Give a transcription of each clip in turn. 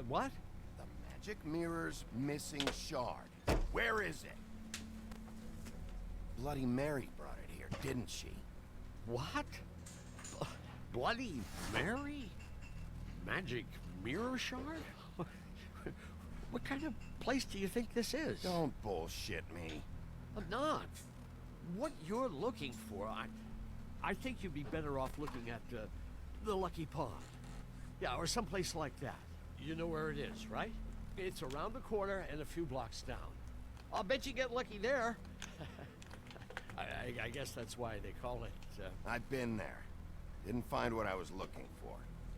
what? The magic mirror's missing shard. Where is it? Bloody Mary brought it here, didn't she? What? Bloody Mary? Magic mirror shard? What kind of place do you think this is? Don't bullshit me. I'm not. What you're looking for, I think you'd be better off looking at the Lucky Pond. Yeah, or someplace like that. You know where it is, right? It's around the corner and a few blocks down. I'll bet you get lucky there. I guess that's why they call it, I've been there. Didn't find what I was looking for.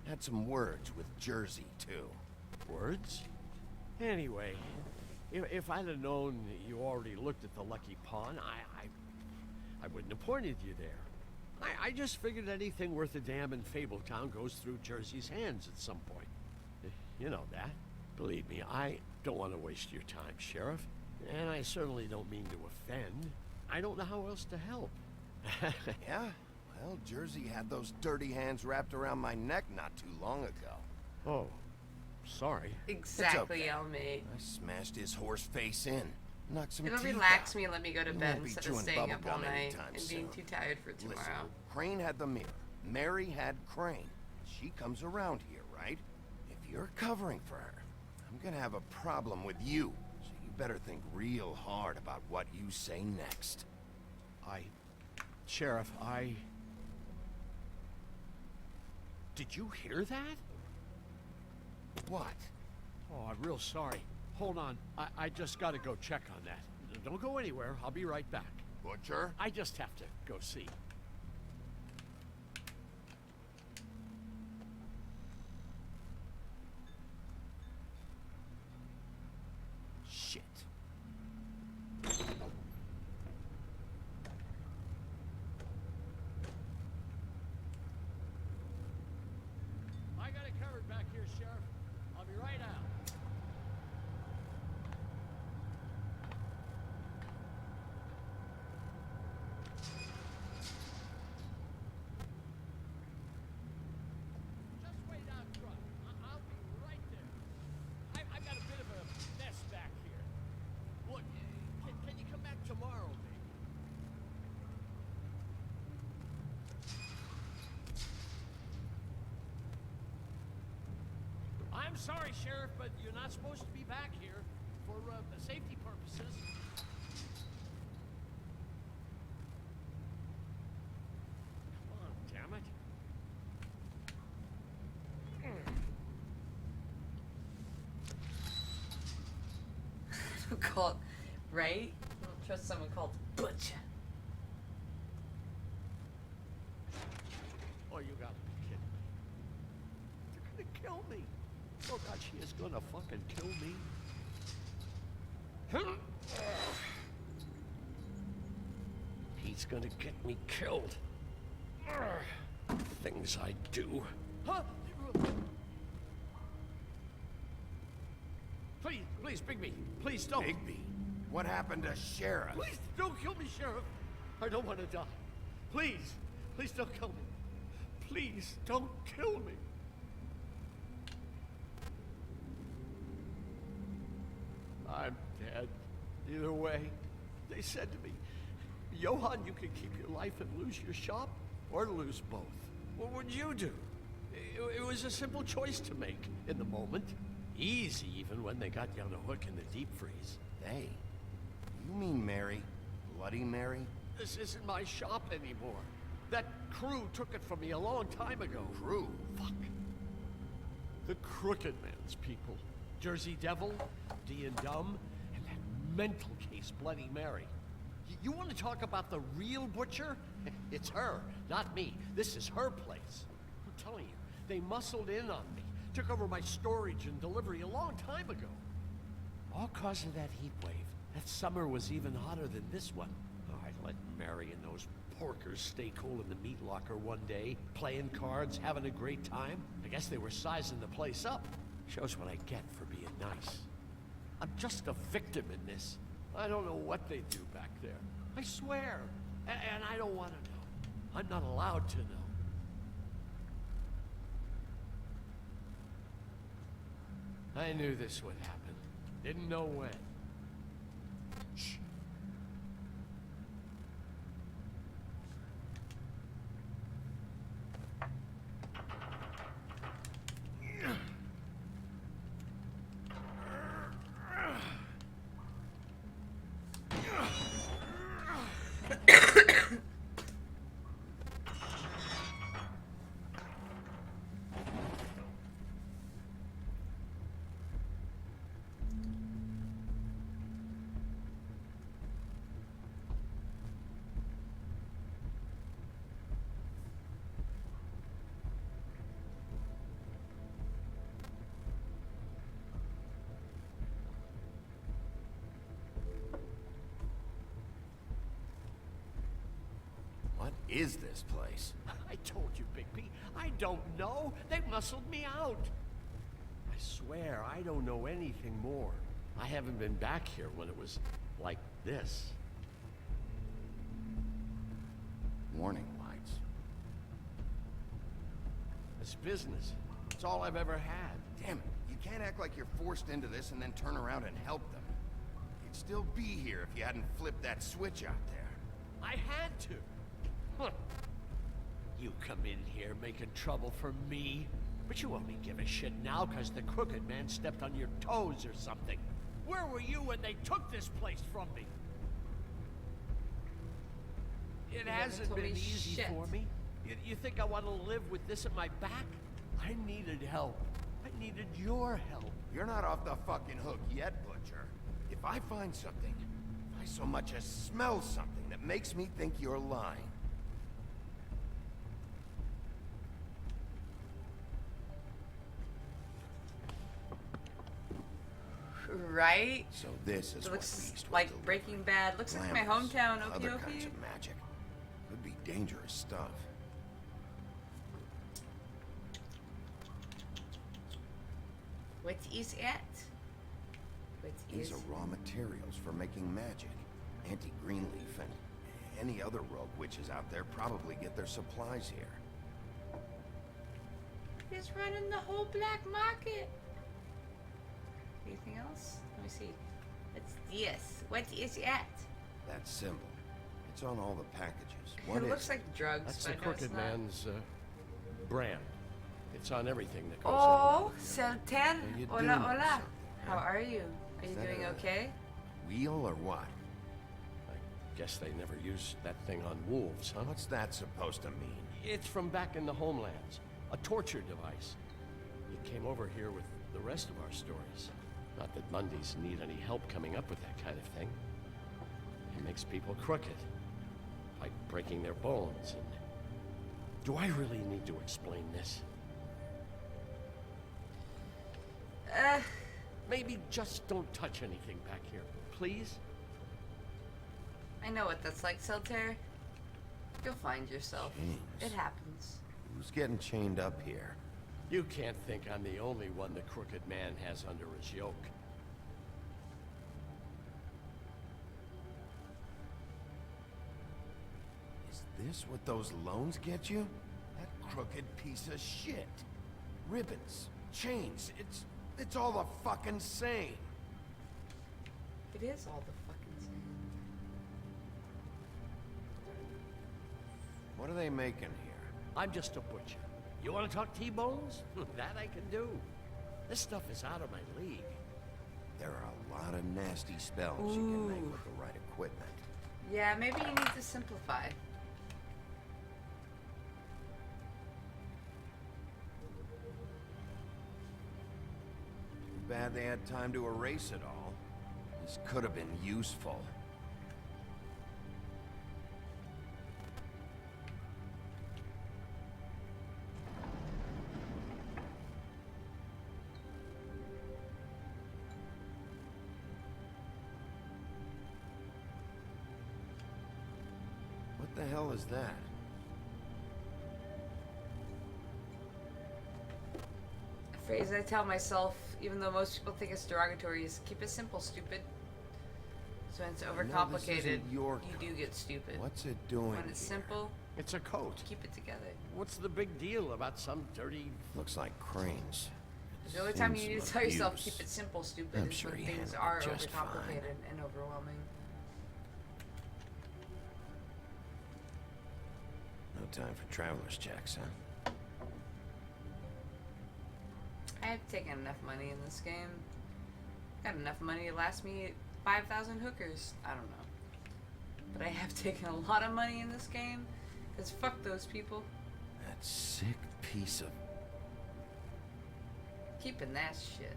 Had some words with Jersey, too. Words? Anyway, if I'd have known you already looked at the Lucky Pond, I wouldn't have pointed you there. I just figured anything worth a damn in Fabletown goes through Jersey's hands at some point. You know that. Believe me, I don't want to waste your time, Sheriff. And I certainly don't mean to offend. I don't know how else to help. Yeah? Well, Jersey had those dirty hands wrapped around my neck not too long ago. Oh, sorry. Exactly, okay. Elmate. I smashed his horse face in. Knocked some It'll teeth relax out. me and let me go to You bed won't be instead of chewing staying up all bubblegum night anytime and being soon. too tired for tomorrow. Listen, Crane had the mirror. Mary had Crane. She comes around here, right? If you're covering for her, I'm gonna have a problem with you. So you better think real hard about what you say next. Sheriff, Did you hear that? What? Oh, I'm real sorry. Hold on. I just gotta go check on that. Don't go anywhere. I'll be right back. Butcher? I just have to go see. Shit. I got it covered back here, Sheriff. I'll be right out. Just wait out front. I'll be right there. I've got a bit of a mess back here. Look, can you come back tomorrow, maybe? I'm sorry, Sheriff, but you're not supposed to be back here for safety purposes. Come on, damn it. Called, right? I don't trust someone called Butcher. Oh, you gotta be kidding me. They're gonna kill me. Oh, God, she is gonna fucking kill me. He's gonna get me killed. Things I do. Huh? Please, Bigby. Please don't. Bigby? What happened to Sheriff? Please don't kill me, Sheriff. I don't want to die. Please don't kill me. Please don't kill me. I'm dead. Either way, they said to me, Johann, you can keep your life and lose your shop, or lose both. What would you do? It was a simple choice to make in the moment. Easy, even when they got you on a hook in the deep freeze. Hey, you mean Mary? Bloody Mary? This isn't my shop anymore. That crew took it from me a long time ago. Crew? Fuck. The Crooked Man's people. Jersey Devil, D and Dumb, and that mental case Bloody Mary. You want to talk about the real Butcher? It's her, not me. This is her place. I'm telling you, they muscled in on me. Took over my storage and delivery a long time ago. All cause of that heat wave. That summer was even hotter than this one. Oh, I let Mary and those porkers stay cool in the meat locker one day, playing cards, having a great time. I guess they were sizing the place up. Shows what I get for being nice. I'm just a victim in this. I don't know what they do back there. I swear. And I don't want to know. I'm not allowed to know. I knew this would happen. Didn't know when. Shh. What is this place? I told you, Bigby. I don't know. They muscled me out. I swear, I don't know anything more. I haven't been back here when it was like this. Warning lights. It's business. It's all I've ever had. Damn it, you can't act like you're forced into this and then turn around and help them. You'd still be here if you hadn't flipped that switch out there. I had to. Huh. You come in here making trouble for me, but you only give a shit now because the crooked man stepped on your toes or something. Where were you when they took this place from me? It haven't hasn't told been me easy shit. for me. You think I want to live with this at my back? I needed help. I needed your help. You're not off the fucking hook yet, Butcher. If I find something, if I so much as smell something that makes me think you're lying, Right? so this is It what looks Beast was like delivering. Breaking Bad. Looks like my Glamours, hometown, other Okie kinds Dokie. of magic. Could be dangerous stuff. What is it? What These is... are raw materials for making magic. Auntie Greenleaf and any other rogue witches out there probably get their supplies here. He's running the whole black market. Anything else? Let me see. What's this? What is it? That symbol. It's on all the packages. What It is looks it? like drugs, That's but the no, it's crooked not. man's brand. It's on everything that goes Oh, on. Sultan. How you Hola, doing, hola. Sultan? How are you? Are you Is that doing a- okay? Wheel or what? I guess they never used that thing on wolves, huh? What's that supposed to mean? It's from back in the homelands. A torture device. It came over here with the rest of our stories. Not that Mundies need any help coming up with that kind of thing. It makes people crooked. Like breaking their bones and... Do I really need to explain this? Maybe just don't touch anything back here, please? I know what that's like, Sultan. You'll find yourself. James. It happens. Who's getting chained up here? You can't think I'm the only one the crooked man has under his yoke. Is this what those loans get you? That crooked piece of shit. Ribbons, chains, it's all the fucking same. It is all the fucking same. What are they making here? I'm just a butcher. You want to talk T-bones? That I can do. This stuff is out of my league. There are a lot of nasty spells you can make with the right equipment. Yeah, maybe you need to simplify. Too bad they had time to erase it all. This could have been useful. What the hell is that? A phrase I tell myself, even though most people think it's derogatory, is keep it simple, stupid. So when it's I know this overcomplicated, isn't your you do code. get stupid. What's it doing When it's here? simple, It's a coat. keep it together. What's the big deal about some dirty... Looks like cranes. The only time you Seen need to some tell yourself abuse. keep it simple, stupid, I'm is sure when he things handled are it just fine. overcomplicated and overwhelming. No time for traveler's checks, huh? I have taken enough money in this game. Got enough money to last me 5,000 hookers. I don't know. But I have taken a lot of money in this game. Because fuck those people. That sick piece of... Keeping that shit.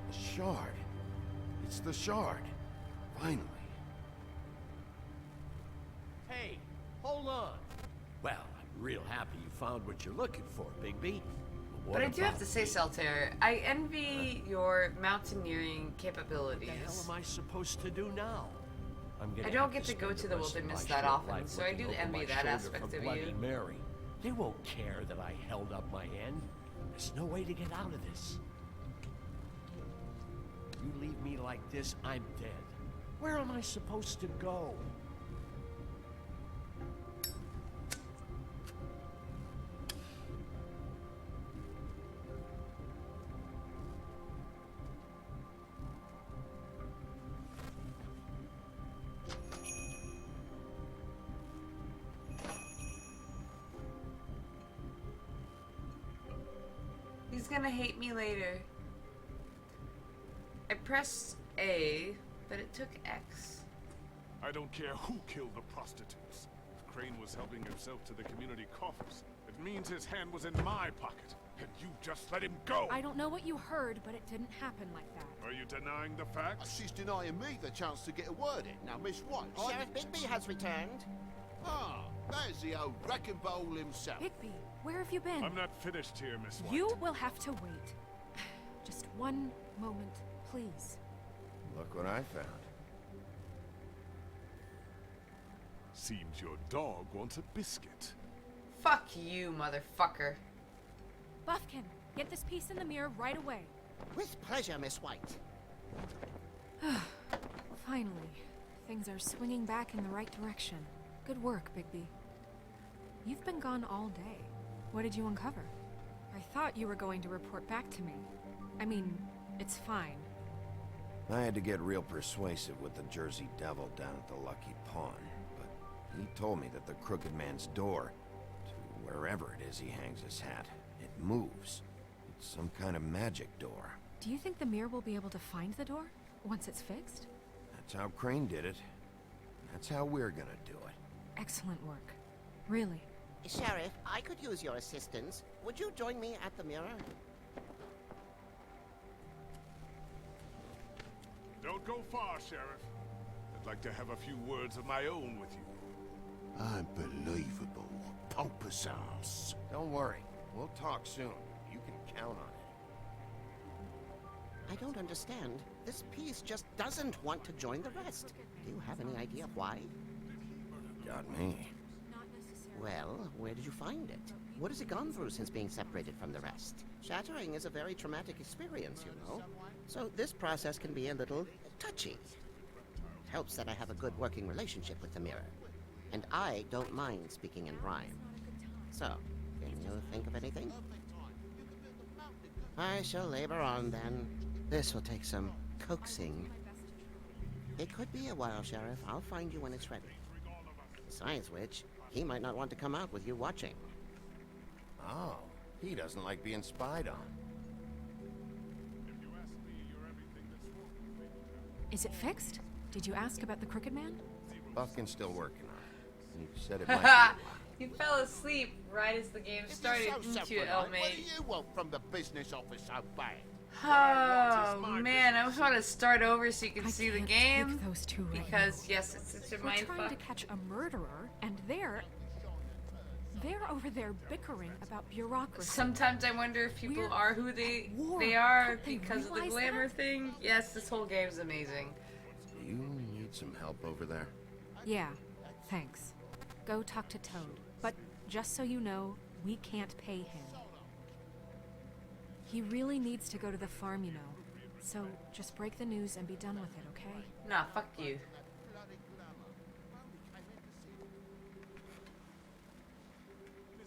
The shard. It's the shard. Finally. Hey, hold on. Well, I'm real happy you found what you're looking for, Bigby. But I do have to say, Saltaire, I envy your mountaineering capabilities. What the hell am I supposed to do now? I don't get to go to the wilderness that often, so I do envy that aspect of Bloody you. Mary. They won't care that I held up my end. There's no way to get out of this. You leave me like this, I'm dead. Where am I supposed to go? He's gonna hate me later. I pressed A, but it took X. I don't care who killed the prostitutes. If Crane was helping himself to the community coffers, it means his hand was in my pocket, and you just let him go! I don't know what you heard, but it didn't happen like that. Are you denying the facts? She's denying me the chance to get a word in. Now, Miss White... Sheriff Bigby has returned. Ah, there's the old wrecking bowl himself. Bigby, where have you been? I'm not finished here, Miss White. You will have to wait. Just one moment, please. Look what I found. Seems your dog wants a biscuit. Fuck you, motherfucker. Buffkin, get this piece in the mirror right away. With pleasure, Miss White. Finally, things are swinging back in the right direction. Good work, Bigby. You've been gone all day. What did you uncover? I thought you were going to report back to me. I mean, it's fine. I had to get real persuasive with the Jersey Devil down at the Lucky Pawn, but he told me that the Crooked Man's door, to wherever it is he hangs his hat, it moves. It's some kind of magic door. Do you think the mirror will be able to find the door once it's fixed? That's how Crane did it. That's how we're gonna do it. Excellent work. Really. Sheriff, I could use your assistance. Would you join me at the mirror? Don't go far, Sheriff. I'd like to have a few words of my own with you. Unbelievable. Pompous ass. Don't worry. We'll talk soon. You can count on it. I don't understand. This piece just doesn't want to join the rest. Do you have any idea why? Got me. Not necessarily. Well, where did you find it? What has it gone through since being separated from the rest? Shattering is a very traumatic experience, you know. So this process can be a little touchy. It helps that I have a good working relationship with the mirror. And I don't mind speaking in rhyme. So, can you think of anything? I shall labor on then. This will take some coaxing. It could be a while, Sheriff. I'll find you when it's ready. Besides which, he might not want to come out with you watching. Oh, he doesn't like being spied on. If you ask me, you're everything that's wrong. Is it fixed? Did you ask about the Crooked Man? Buffkin's still working on it. He said it might be a while. You fell asleep right as the game started. If you're so Didn't you, separate, what do Elmate? you want from the business office so bad? Oh man, I just want to start over so you can I see the can't game. take those two right Because now. yes, it's such a We're mindfuck. trying to catch a murderer, and they're over there bickering about bureaucracy. Sometimes I wonder if people We're are who they war. are Don't they because of the realize glamour that? thing. Yes, this whole game's amazing. Do you need some help over there? Yeah, thanks. Go talk to Toad. But just so you know, we can't pay him. He really needs to go to the farm, you know. So just break the news and be done with it, okay? Nah, fuck you.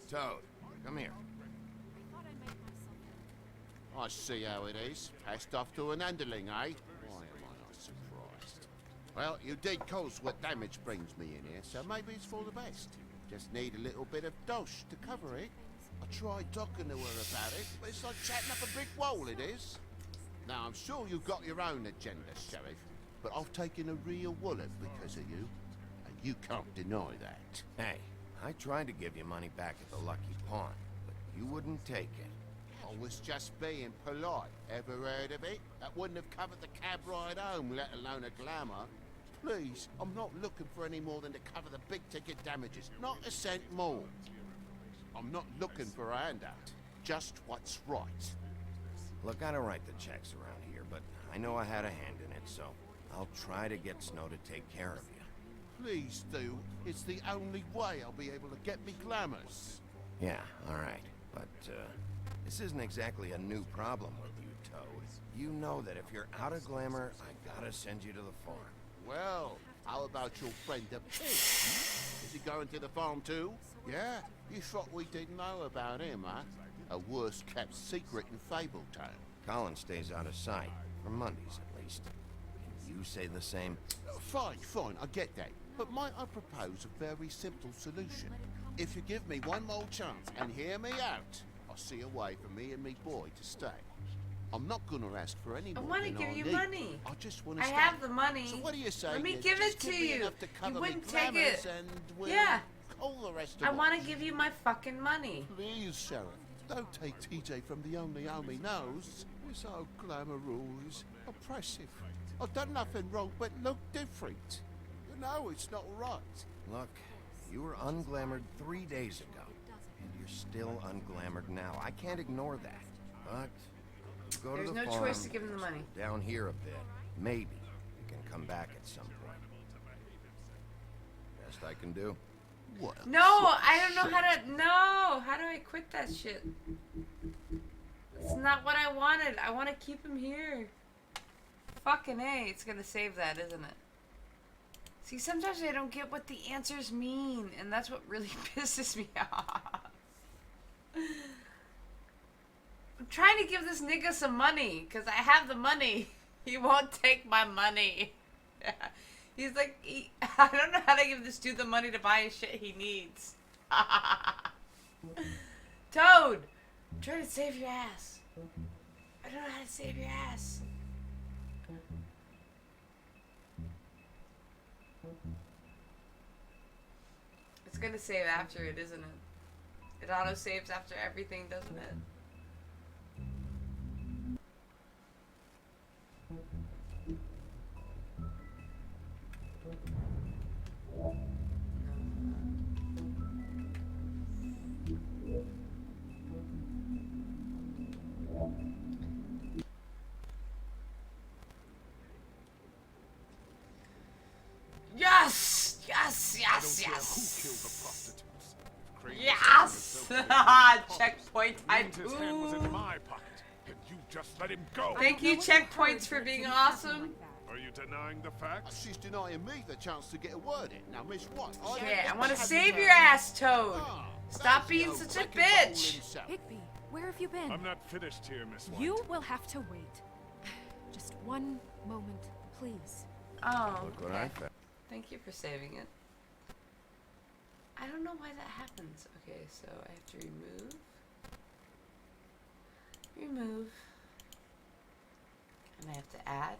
Toad, Come here. I thought I made myself. I see how it is. Passed off to an underling, eh? Why am I not surprised? Well, you did cause what damage brings me in here, so maybe it's for the best. Just need a little bit of dosh to cover it. I tried talking to her about it, but it's like chatting up a brick wall, it is. Now, I'm sure you've got your own agenda, Sheriff, but I've taken a real wallet because of you, and you can't deny that. Hey, I tried to give you money back at the Lucky Pawn, but you wouldn't take it. I was just being polite. Ever heard of it? That wouldn't have covered the cab ride home, let alone a glamour. Please, I'm not looking for any more than to cover the big-ticket damages. Not a cent more. I'm not looking for a handout. Just what's right. Look, I don't write the checks around here, but I know I had a hand in it, so I'll try to get Snow to take care of you. Please do. It's the only way I'll be able to get me glamours. Yeah, all right. But, this isn't exactly a new problem with you, Toad. You know that if you're out of glamour, I gotta send you to the farm. Well, how about your friend the pig? Is he going to the farm too? Yeah? You thought we didn't know about him, huh? A worst-kept secret in Fabletown. Colin stays out of sight, for Mondays at least. Can you say the same? Fine, I get that. But might I propose a very simple solution? If you give me one more chance and hear me out, I'll see a way for me and me boy to stay. I'm not gonna ask for any I more want to than give I you need. money. I just want I to stay. have the money. So what do you say? Let me you give just it to give me you. enough to cover You me wouldn't take glamours it. and we'll Yeah. call the rest of I it. want to give you my fucking money. Please, Sheriff, don't take TJ from the only home he knows. This old glamour rule is oppressive. I've done nothing wrong but look different. You know it's not right. Look, you were unglamored 3 days ago, and you're still unglamored now. I can't ignore that. But go There's to the no farm, choice to give him the money. down here a bit. Maybe you can come back at some point. Best I can do. What? No, I don't know how to. No, how do I quit that shit? It's not what I wanted. I want to keep him here. Fucking A, it's gonna save that, isn't it? See, sometimes I don't get what the answers mean, and that's what really pisses me off. I'm trying to give this nigga some money, because I have the money. He won't take my money. He's like, I don't know how to give this dude the money to buy his shit he needs. Toad! I'm trying to save your ass. I don't know how to save your ass. It's gonna save after it, isn't it? It auto saves after everything, doesn't it? Yes! Yes, I yes, don't care who yes! killed the prostitutes. If Crane was Yes! helping himself to the Checkpoint type. means his hand was in my pocket, and you just let him go. Thank you, checkpoints, for being awesome. Are you denying the fact? She's denying me the chance to get a word in. Now, Miss White, Yeah, I want to save your ass, Toad. Ah, Stop that's being the such a wrecking ball bitch. himself. Higby, where have you been? I'm not finished here, Miss White. You will have to wait. Just one moment, please. Oh, Look what okay. I found. Thank you for saving it. I don't know why that happens. Okay, so I have to remove, and I have to add,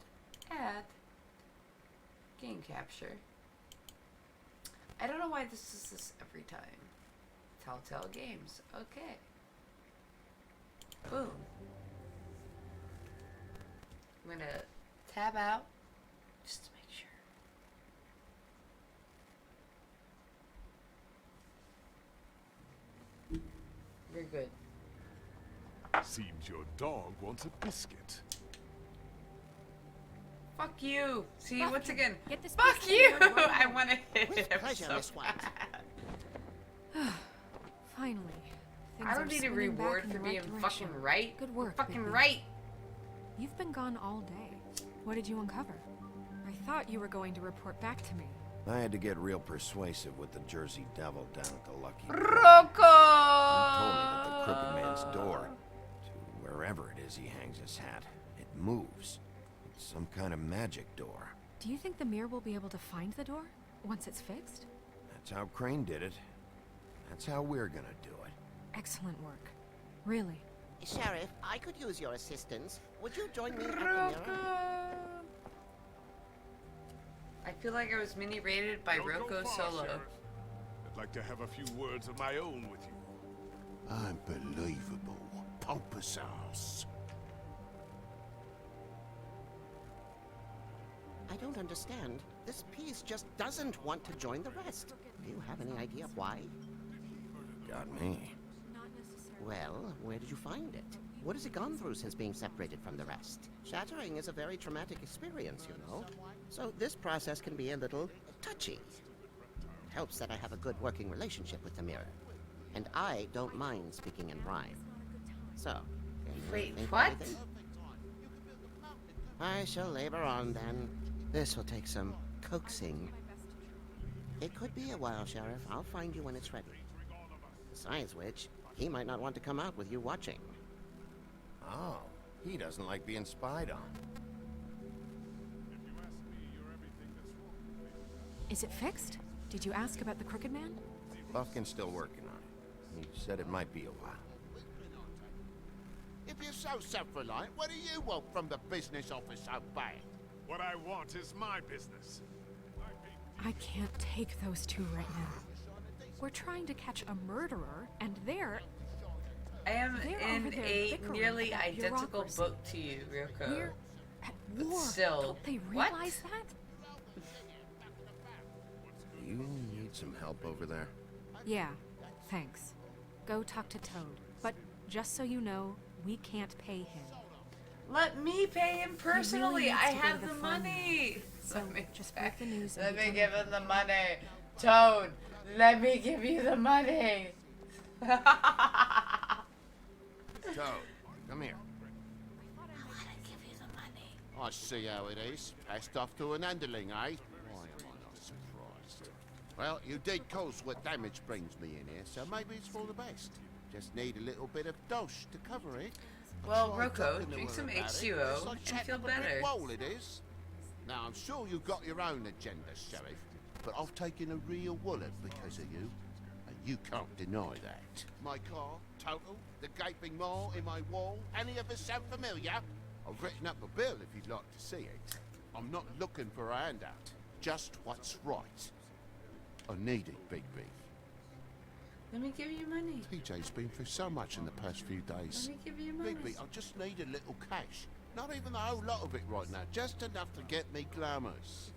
game capture. I don't know why this is this every time. Telltale Games. Okay. Boom. I'm gonna tab out just to make sure. We're good. Seems your dog wants a biscuit. Fuck you. See, Fuck once him. again. Get this Fuck biscuit you. right now. I want to hit With him pleasure, so Miss White. bad. Finally. Things I are don't need a swinging back reward in for the right being direction. fucking right. Good work, Fucking Bigby. right. You've been gone all day. What did you uncover? I thought you were going to report back to me. I had to get real persuasive with the Jersey Devil down at the Lucky. Rocco! told me that the Crooked Man's door, to wherever it is he hangs his hat, it moves. It's some kind of magic door. Do you think the mirror will be able to find the door once it's fixed? That's how Crane did it. That's how we're gonna do it. Excellent work. Really. Sheriff, I could use your assistance. Would you join me at the mirror? I feel like I was mini raided by Don't go Rocco far, Solo. Sheriff. I'd like to have a few words of my own with you. Unbelievable. Pompous ass. I don't understand. This piece just doesn't want to join the rest. Do you have any idea why? Got me. Not necessarily. Well, where did you find it? What has it gone through since being separated from the rest? Shattering is a very traumatic experience, you know. So this process can be a little touchy. It helps that I have a good working relationship with the mirror. And I don't mind speaking in rhyme. So, can you Wait, think of what? anything? I shall labor on then. This will take some coaxing. It could be a while, Sheriff. I'll find you when it's ready. Besides which, he might not want to come out with you watching. Oh, he doesn't like being spied on. Is it fixed? Did you ask about the Crooked Man? Buffkin's still working on it. He said it might be a while. If you're so self-reliant, what do you want from the business office so bad? What I want is my business. I can't take those two right now. We're trying to catch a murderer, and they're I am They're in over there a bickering nearly about identical bureaucracy. book to you, Ryoko. we're at But war. still, Don't they what? realize that? Do you need some help over there? Yeah, thanks. Go talk to Toad. But just so you know, we can't pay him. Let me pay him personally. needs I to go to have the the farm money. So just break the news and Let be me done give with him the money. Toad, let me give you the money. Toad, come here. I see how it is. Passed off to an underling, eh? Why am I not surprised? Well, you did cause what damage brings me in here, so maybe it's for the best. Just need a little bit of dosh to cover it. Well, Try Rocco, talking to drink her some about it. H2O It's like and chatting feel up a brick better. wall, it is. Now, I'm sure you've got your own agenda, Sheriff, but I've taken a real wallet because of you, and you can't deny that. My car, total, the gaping maw in my wall, any of us sound familiar? I've written up a bill if you'd like to see it. I'm not looking for a handout, just what's right. I need it, Bigby. Let me give you money. TJ's been through so much in the past few days. Let me give you money. Bigby, I just need a little cash. Not even a whole lot of it right now, just enough to get me glamours.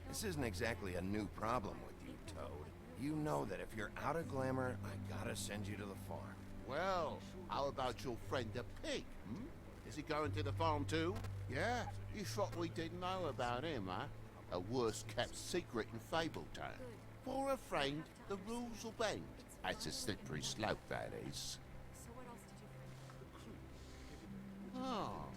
This isn't exactly a new problem with you, Toad. You know that if you're out of glamour, I gotta send you to the farm. Well, how about your friend the pig, hmm? Is he going to the farm too? Yeah? You thought we didn't know about him, huh? A worst-kept secret in Fabletown. For a friend, the rules will bend. That's a slippery slope, that is. So what else did you find?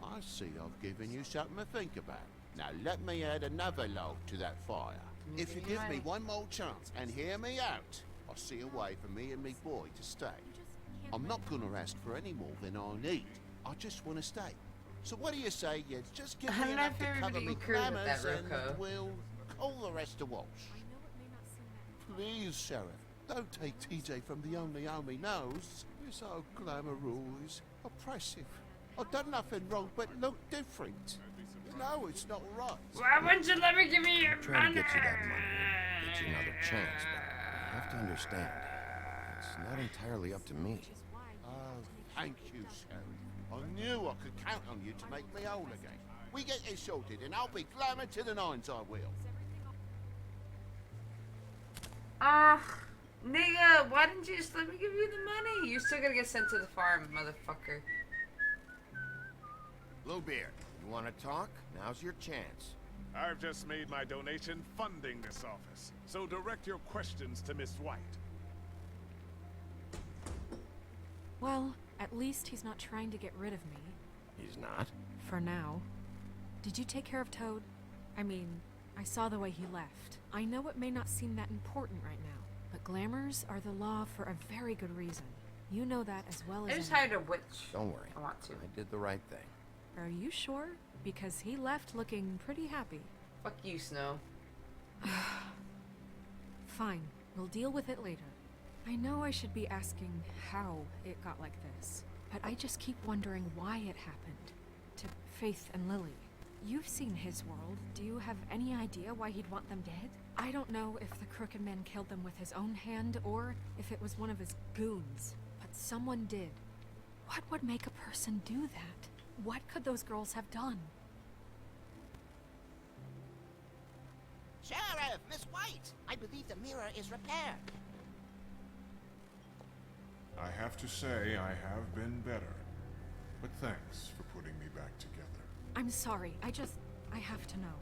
Oh, I see I've given you something to think about. Now let me add another log to that fire. If you give me one more chance and hear me out, I'll see a way for me and me boy to stay. I'm not gonna ask for any more than I need. I just want to stay. So what do you say you just give I'm me not enough to very cover me agree with that, glamours and Rocco. we'll call the rest a wash. I know it may not seem that Please, Sheriff, don't take TJ from the only home he knows. This old glamour rule is oppressive. I've done nothing wrong but look different. You know it's not right. Why wouldn't you let me give you your Try to money? get you that money, get you another chance, but you have to understand, it's not entirely up to me. Oh, thank you, Sheriff. I knew I could count on you to make me whole again. We get this sorted and I'll be glamour to the nines, I will. Nigga, why didn't you just let me give you the money? You're still gonna get sent to the farm, motherfucker. Bluebeard, you want to talk? Now's your chance. I've just made my donation funding this office, so direct your questions to Miss White. Well, at least he's not trying to get rid of me. He's not? For now. Did you take care of Toad? I mean, I saw the way he left. I know it may not seem that important right now, but glamours are the law for a very good reason. You know that as well I as just anyone. hired a witch. Don't worry. I want to. I did the right thing. Are you sure? Because he left looking pretty happy. Fuck you, Snow. Fine, we'll deal with it later. I know I should be asking how it got like this, but I just keep wondering why it happened. To Faith and Lily. You've seen his world. Do you have any idea why he'd want them dead? I don't know if the Crooked Man killed them with his own hand or if it was one of his goons, but someone did. What would make a person do that? What could those girls have done? Sheriff, Miss White! I believe the mirror is repaired. I have to say I have been better. But thanks for putting me back together. I'm sorry, I have to know.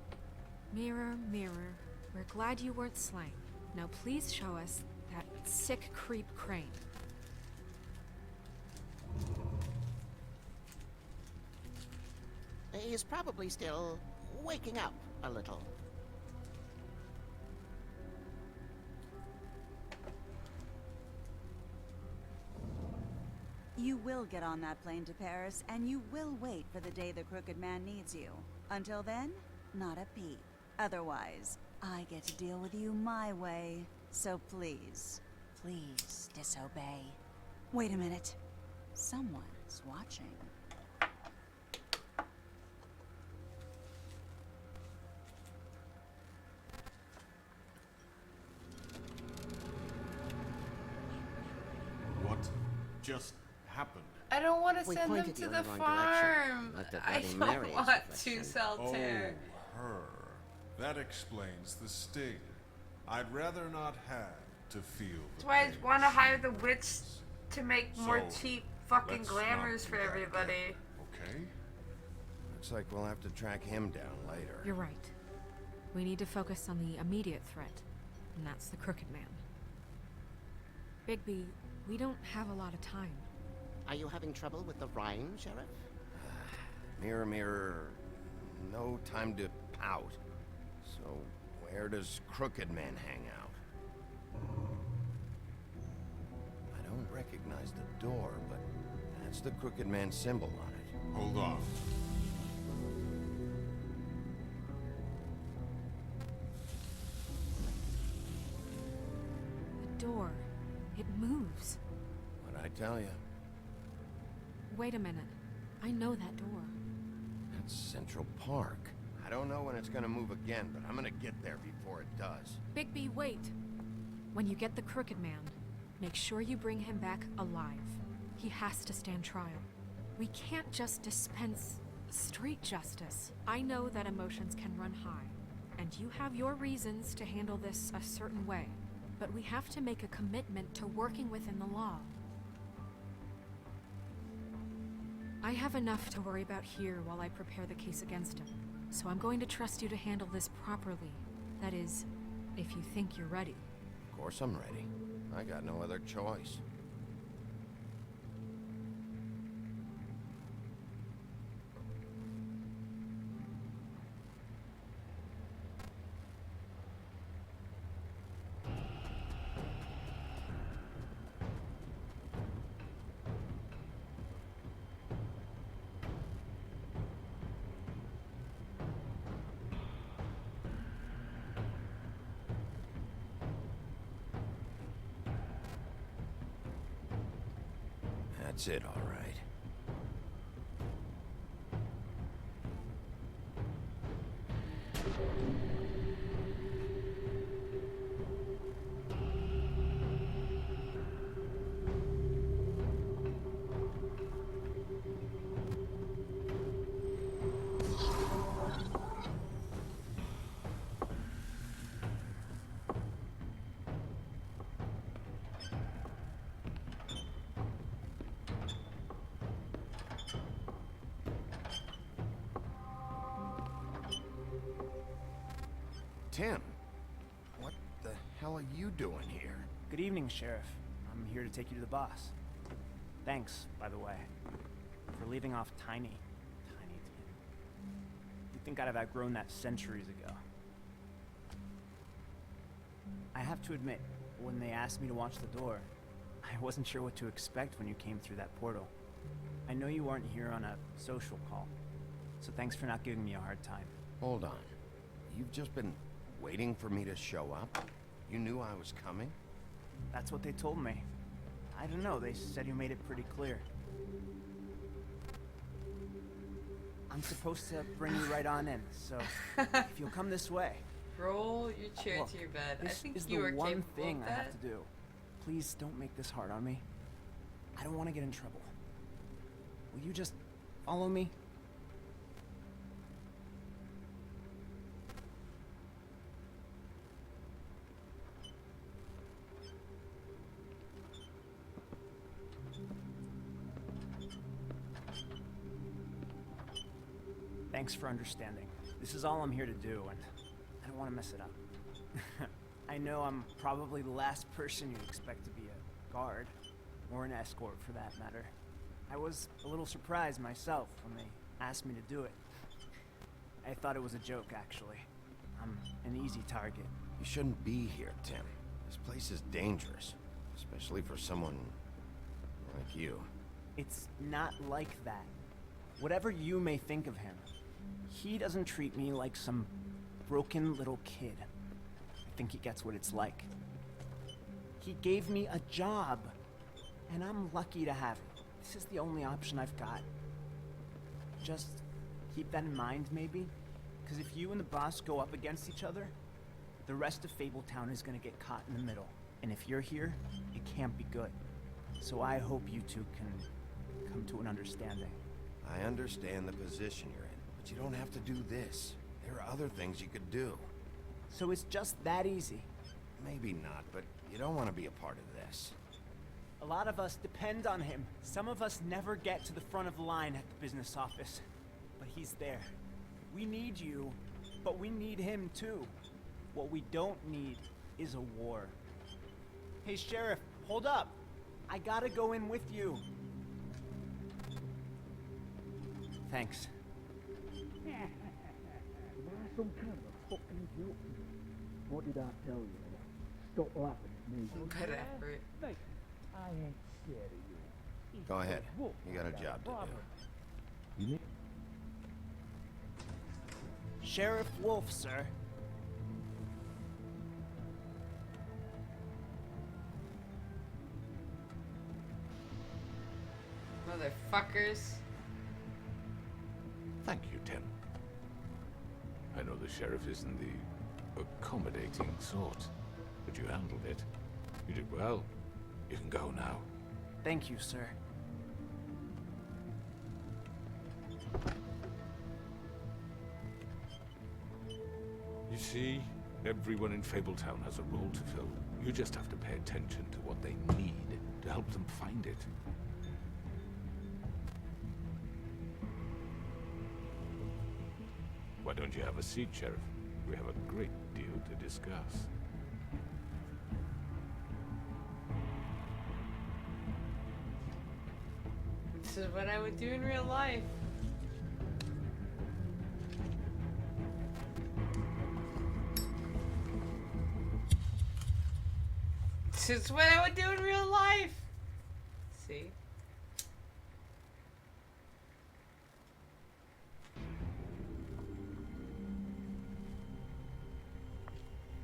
Mirror, mirror, we're glad you weren't slain. Now please show us that sick creep Crane. He's probably still waking up a little. You will get on that plane to Paris, and you will wait for the day the Crooked Man needs you. Until then, not a peep. Otherwise, I get to deal with you my way. So please, please disobey. Wait a minute. Someone's watching. What just happened? I don't want to We send them pointed to you in the the wrong farm. direction. Looked at I Bloody don't Mary's want reflection. to sell Oh, Terror. her. That explains the sting. I'd rather not have to feel the That's why I pain want to she hire the witch feels. to make more So, cheap fucking let's glamours not for do that everybody. again, Okay? Looks like we'll have to track him down later. You're right. We need to focus on the immediate threat, and that's the Crooked Man. Bigby, we don't have a lot of time. Are you having trouble with the rhyme, Sheriff? Mirror, mirror, no time to pout. So, where does Crooked Man hang out? I don't recognize the door, but that's the Crooked Man symbol on it. Hold on. The door. It moves. What'd I tell you? Wait a minute. I know that door. That's Central Park. I don't know when it's gonna move again, but I'm gonna get there before it does. Bigby, wait. When you get the Crooked Man, make sure you bring him back alive. He has to stand trial. We can't just dispense street justice. I know that emotions can run high, and you have your reasons to handle this a certain way, but we have to make a commitment to working within the law. I have enough to worry about here while I prepare the case against him, so I'm going to trust you to handle this properly. That is, if you think you're ready. Of course I'm ready. I got no other choice. That's it, all right. Tim, what the hell are you doing here? Good evening, Sheriff. I'm here to take you to the boss. Thanks, by the way, for leaving off Tiny. Tiny Tim. You'd think I'd have outgrown that centuries ago. I have to admit, when they asked me to watch the door, I wasn't sure what to expect when you came through that portal. I know you weren't here on a social call, so thanks for not giving me a hard time. Hold on. You've just been waiting for me to show up? You knew I was coming? That's what they told me. I don't know, they said you made it pretty clear. I'm supposed to bring you right on in, so if you'll come this way. Roll your chair Look, to your bed. I this think is you the are one capable thing of I that. have to do. Please don't make this hard on me. I don't want to get in trouble. Will you just follow me? Thanks for understanding. This is all I'm here to do, and I don't want to mess it up. I know I'm probably the last person you'd expect to be a guard, or an escort for that matter. I was a little surprised myself when they asked me to do it. I thought it was a joke, actually. I'm an easy target. You shouldn't be here, Tim. This place is dangerous, especially for someone like you. It's not like that. Whatever you may think of him, he doesn't treat me like some broken little kid. I think he gets what it's like. He gave me a job, and I'm lucky to have it. This is the only option I've got. Just keep that in mind, maybe? Because if you and the boss go up against each other, the rest of Fabletown is gonna get caught in the middle. And if you're here, it can't be good. So I hope you two can come to an understanding. I understand the position you're in, but you don't have to do this. There are other things you could do. So it's just that easy. Maybe not, but you don't want to be a part of this. A lot of us depend on him. Some of us never get to the front of the line at the business office. But he's there. We need you, but we need him too. What we don't need is a war. Hey, Sheriff, hold up. I gotta go in with you. Thanks. Some kind of a fucking joke. What did I tell you? Stop laughing at me. Good effort. Mate, I ain't scared of you. Go ahead. You got a job to do. You Sheriff Wolf, sir. Motherfuckers. Thank you, Tim. I know the sheriff isn't the accommodating sort, but you handled it. You did well. You can go now. Thank you, sir. You see, everyone in Fabletown has a role to fill. You just have to pay attention to what they need to help them find it. Why don't you have a seat, Sheriff? We have a great deal to discuss. This is what I would do in real life. This is what I would do in real life. See?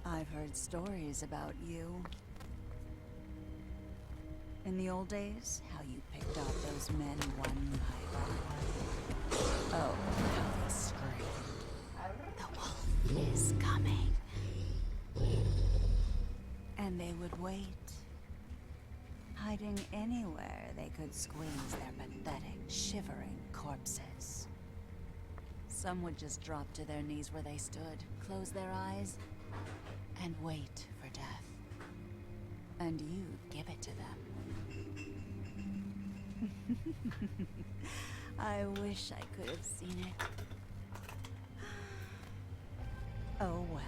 I've heard stories about you. In the old days, how you picked off those men one by one. Oh, how they screamed. The wolf is coming. And they would wait, hiding anywhere they could squeeze their pathetic, shivering corpses. Some would just drop to their knees where they stood, close their eyes, and wait for death. And you'd give it to them. I wish I could have seen it. Oh well.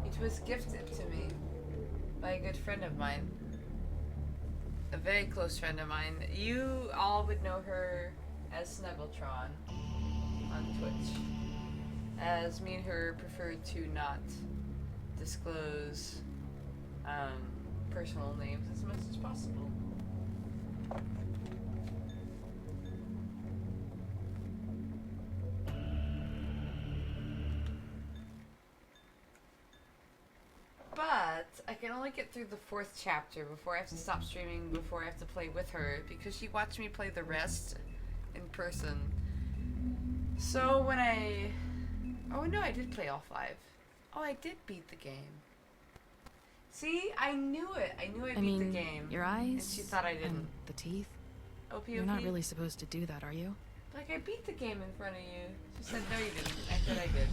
It was gifted to me by a good friend of mine. A very close friend of mine. You all would know her as Snuggletron on Twitch. As me and her preferred to not disclose personal names as much as possible. But I can only get through the 4th chapter before I have to stop streaming, before I have to play with her, because she watched me play the rest in person. So when I... Oh no, I did play all 5. Oh, I did beat the game. See, I knew it. I knew I beat the game. Your eyes, and she thought I didn't. and the teeth. OP. You're not really supposed to do that, are you? Like, I beat the game in front of you. She said, no, you didn't. I said I did.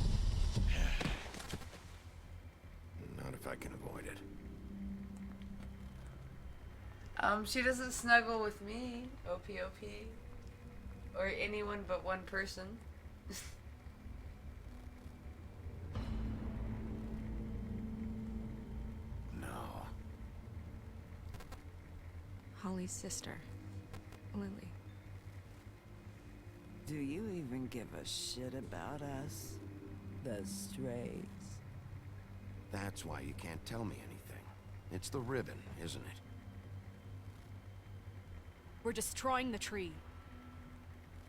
Not if I can avoid it. She doesn't snuggle with me, OP. Or anyone but one person. No. Holly's sister, Lily. Do you even give a shit about us? The Strays? That's why you can't tell me anything. It's the ribbon, isn't it? We're destroying the tree.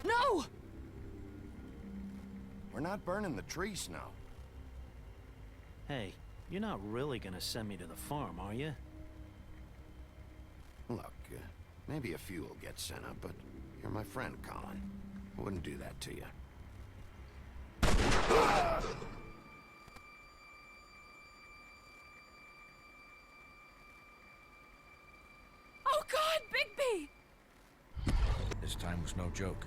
No! We're not burning the tree, Snow. Hey, you're not really gonna send me to the farm, are you? Look, maybe a few will get sent up, but you're my friend, Colin. I wouldn't do that to you. Oh God, Bigby! This time was no joke.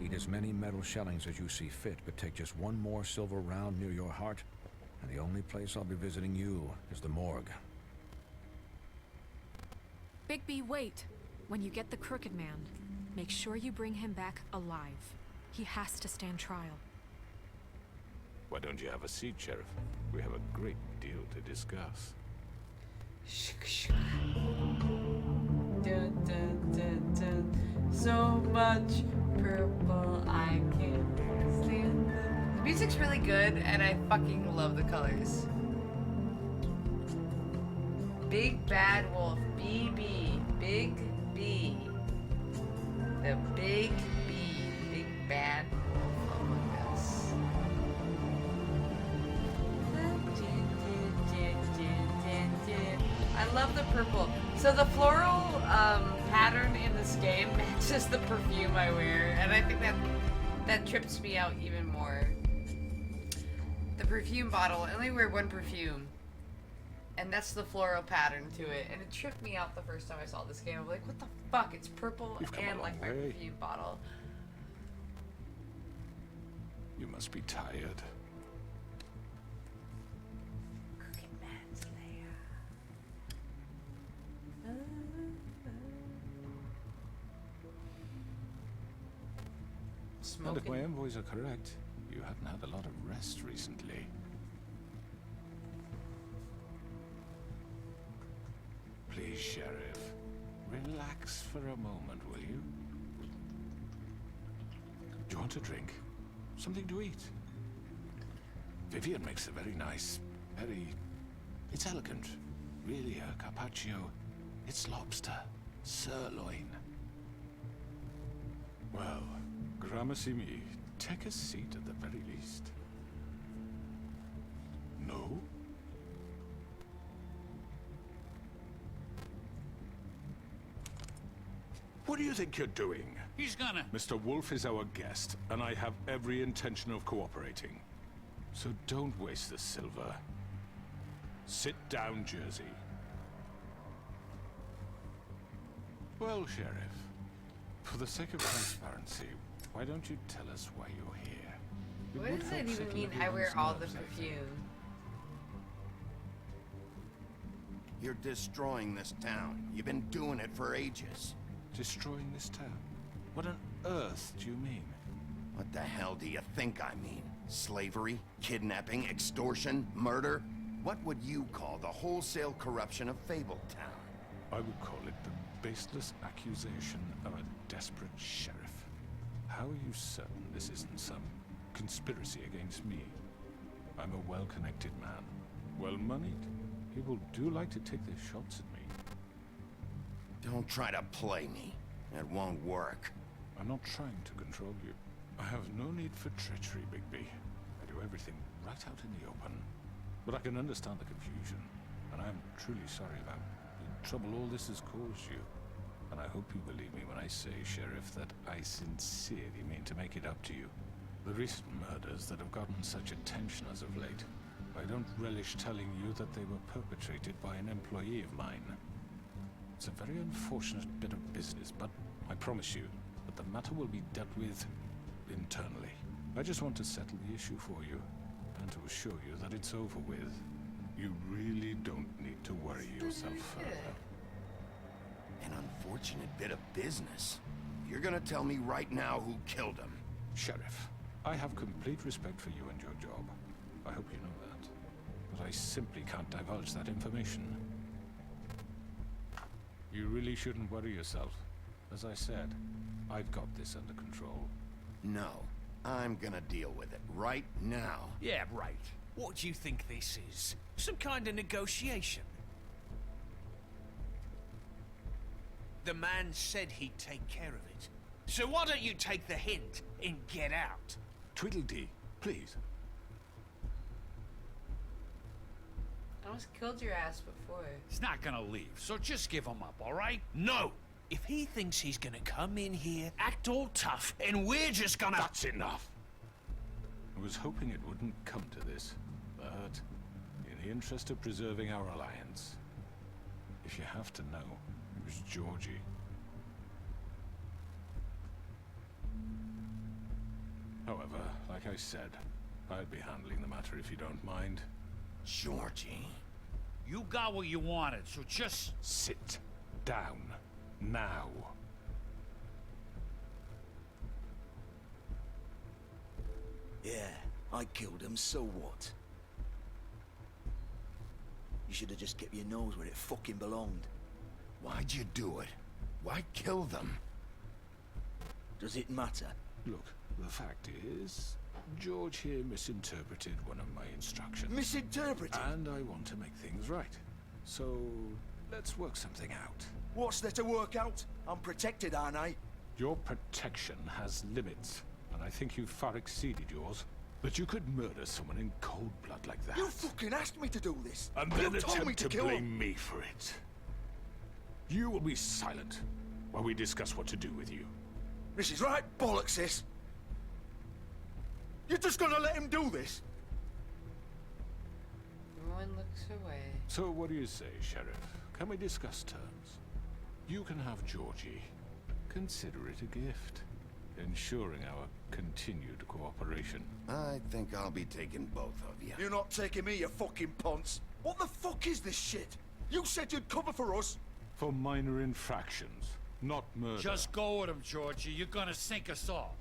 Eat as many metal shellings as you see fit, but take just one more silver round near your heart, and the only place I'll be visiting you is the morgue. Bigby, wait. When you get the Crooked Man, make sure you bring him back alive. He has to stand trial. Why don't you have a seat, Sheriff? We have a great deal to discuss. Dun, dun, dun, dun. So much purple, I can't stand it. The music's really good, and I fucking love the colors. Big Bad Wolf, BB, Big B. The Big B, Big Bad Wolf among us. I love the purple. So the floral pattern in this game matches the perfume I wear, and I think that trips me out even more. The perfume bottle, I only wear one perfume, and that's the floral pattern to it, and it tripped me out the first time I saw this game. I'm like, what the fuck? It's purple and like my perfume bottle. You must be tired. Smoking. And if my envoys are correct, you haven't had a lot of rest recently. Please, Sheriff, relax for a moment, will you? Do you want a drink? Something to eat? Vivian makes a very nice, it's elegant. Really a carpaccio. It's lobster, sirloin. Well, gramercy me, take a seat at the very least. No? What do you think you're doing? He's gonna... Mr. Wolf is our guest, and I have every intention of cooperating. So don't waste the silver. Sit down, Jersey. Well, Sheriff, for the sake of transparency, why don't you tell us why you're here? What does it even mean I wear all the perfume? You're destroying this town. You've been doing it for ages. Destroying this town? What on earth do you mean? What the hell do you think I mean? Slavery, kidnapping, extortion, murder? What would you call the wholesale corruption of Fabletown? I would call it the baseless accusation of a desperate sheriff. How are you certain this isn't some conspiracy against me? I'm a well-connected man, well-moneyed. People do like to take their shots at me. Don't try to play me. It won't work. I'm not trying to control you. I have no need for treachery, Bigby. I do everything right out in the open. But I can understand the confusion, and I am truly sorry about the trouble all this has caused you. And I hope you believe me when I say, Sheriff, that I sincerely mean to make it up to you. The recent murders that have gotten such attention as of late, I don't relish telling you that they were perpetrated by an employee of mine. It's a very unfortunate bit of business, but I promise you that the matter will be dealt with internally. I just want to settle the issue for you, and to assure you that it's over with. You really don't need to worry yourself further. An unfortunate bit of business. You're gonna tell me right now who killed him. Sheriff, I have complete respect for you and your job. I hope you know that. But I simply can't divulge that information. You really shouldn't worry yourself. As I said, I've got this under control. No, I'm gonna deal with it right now. Yeah, right. What do you think this is? Some kind of negotiation? The man said he'd take care of it. So why don't you take the hint and get out? Tweedledee, please. I almost killed your ass before. He's not gonna leave, so just give him up, all right? No! If he thinks he's gonna come in here, act all tough, and we're just gonna... That's enough! I was hoping it wouldn't come to this, but in the interest of preserving our alliance, if you have to know, it was Georgie. However, like I said, I'd be handling the matter if you don't mind. Georgie. You got what you wanted, so just... Sit down. Now. Yeah, I killed him, so what? You should have just kept your nose where it fucking belonged. Why'd you do it? Why kill them? Does it matter? Look, the fact is, George here misinterpreted one of my instructions. Misinterpreted? And I want to make things right. So, let's work something out. What's there to work out? I'm protected, aren't I? Your protection has limits, and I think you've far exceeded yours. But you could murder someone in cold blood like that. You fucking asked me to do this! And then you told me attempt to to kill blame him. me for it. You will be silent while we discuss what to do with you. This is right bollocks, this! You're just gonna let him do this? Everyone looks away. So what do you say, Sheriff? Can we discuss terms? You can have Georgie. Consider it a gift, ensuring our continued cooperation. I think I'll be taking both of you. You're not taking me, you fucking ponce! What the fuck is this shit? You said you'd cover for us! For minor infractions, not murder. Just go with him, Georgie. You're gonna sink us all.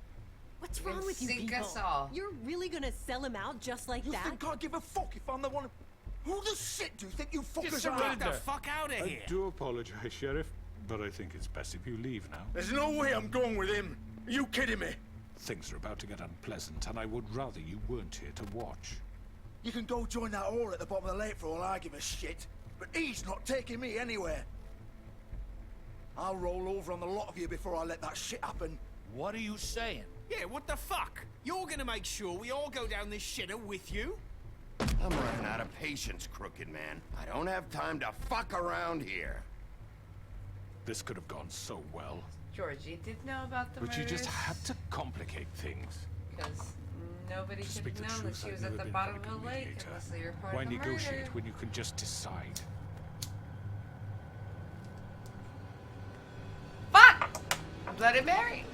What's wrong with you Sink people? us all. You're really gonna sell him out just like You that? think I give a fuck if I'm the one... Who the shit do you think you fuckers are? Get the fuck out of I here! do apologize, Sheriff, but I think it's best if you leave now. There's no way I'm going with him. Are you kidding me? Things are about to get unpleasant, and I would rather you weren't here to watch. You can go join that whore at the bottom of the lake for all I give a shit. But he's not taking me anywhere. I'll roll over on the lot of you before I let that shit happen. What are you saying? Yeah, what the fuck? You're gonna make sure we all go down this shitter with you? I'm running out of patience, Crooked Man. I don't have time to fuck around here. This could have gone so well, Georgie did know about the but you just murders, had to complicate things. because nobody To could speak have the known that truth, she I've was never at the been bottom a of the lake mediator. unless they reported Why the negotiate murder. when you can just decide? Fuck! Bloody Mary!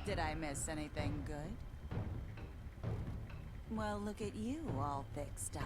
Did I miss anything good? Well, look at you, all fixed up.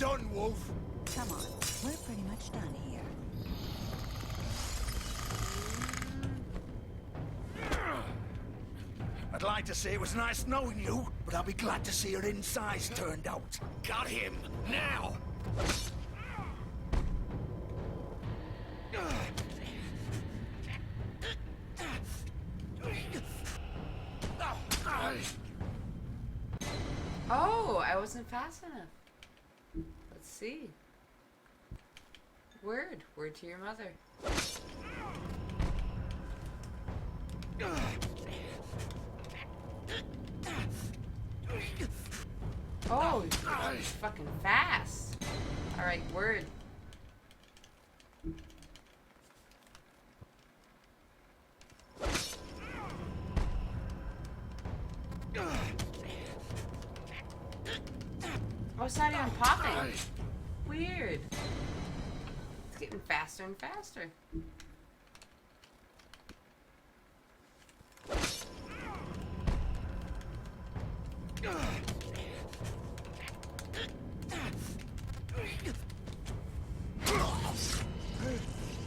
done, Wolf. Come on, we're pretty much done here. I'd like to say it was nice knowing you, but I'll be glad to see your insides turned out. Got him! Now! Oh, I wasn't fast enough. Let's see. Word to your mother. Oh, he's fucking fast. Alright, word. Oh, it's not even popping. Weird. It's getting faster and faster.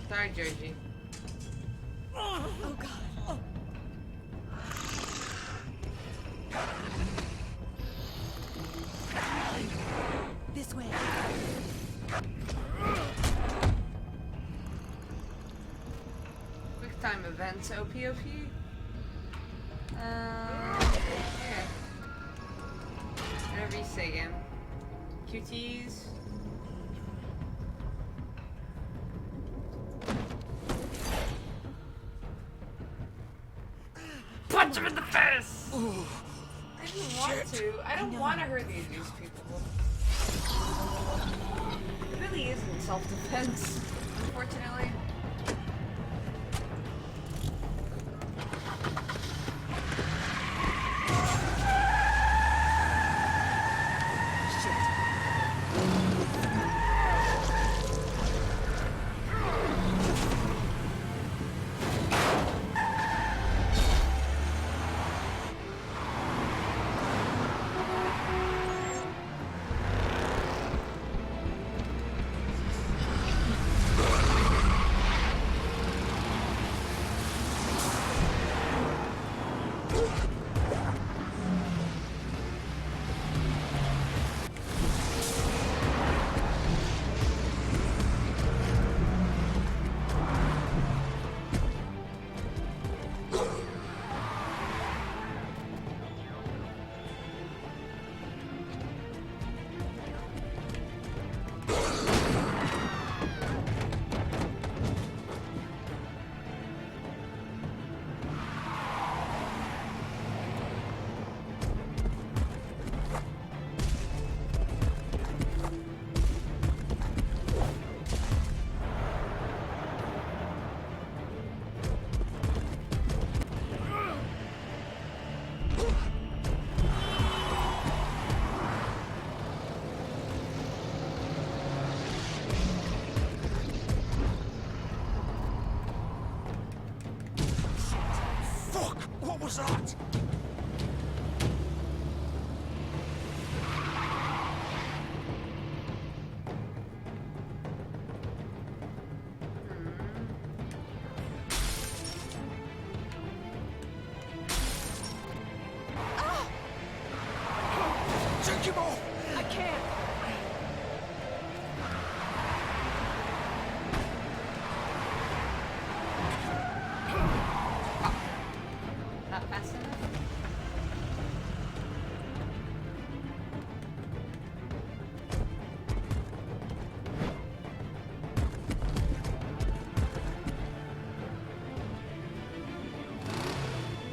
Sorry, Georgie. Oh, God. Oh. This way. Quick time events, OPOP. Yeah. Whatever you say, again. QTs. Punch him in the face! I didn't want to. I don't want to hurt these people. It really isn't self-defense, unfortunately. What was that? Take him off! I can't. Not fast enough?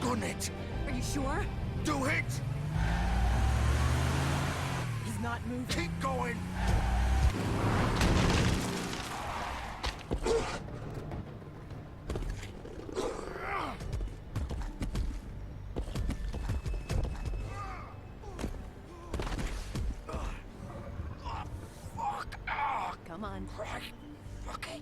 Gun it! Are you sure? Do it! He's not moving. Keep going! Come on. Fuck it!